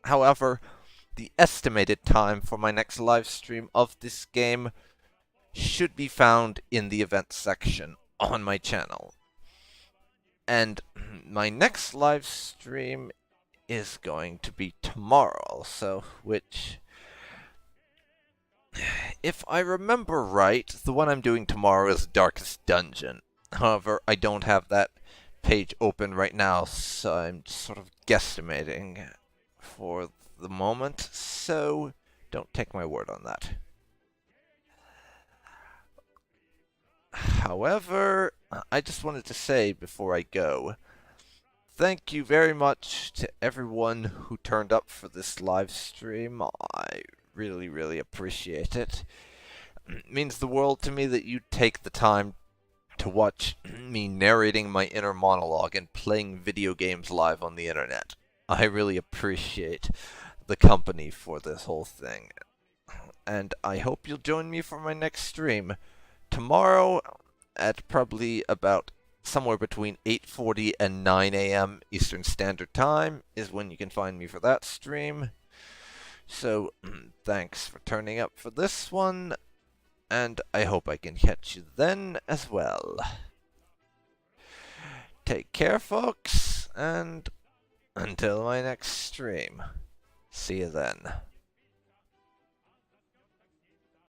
However, the estimated time for my next live stream of this game should be found in the events section on my channel. And my next live stream is going to be tomorrow, which, if I remember right, the one I'm doing tomorrow is Darkest Dungeon. However, I don't have that page open right now, so I'm just sort of guesstimating for the moment, so don't take my word on that. However, I just wanted to say before I go, thank you very much to everyone who turned up for this live stream. I really, really appreciate it. It means the world to me that you take the time to watch me narrating my inner monologue and playing video games live on the internet. I really appreciate the company for this whole thing. And I hope you'll join me for my next stream. Tomorrow, at probably about somewhere between 8:40 and 9 a.m. Eastern Standard Time is when you can find me for that stream. So, thanks for turning up for this one, and I hope I can catch you then as well. Take care, folks, and until my next stream, see you then.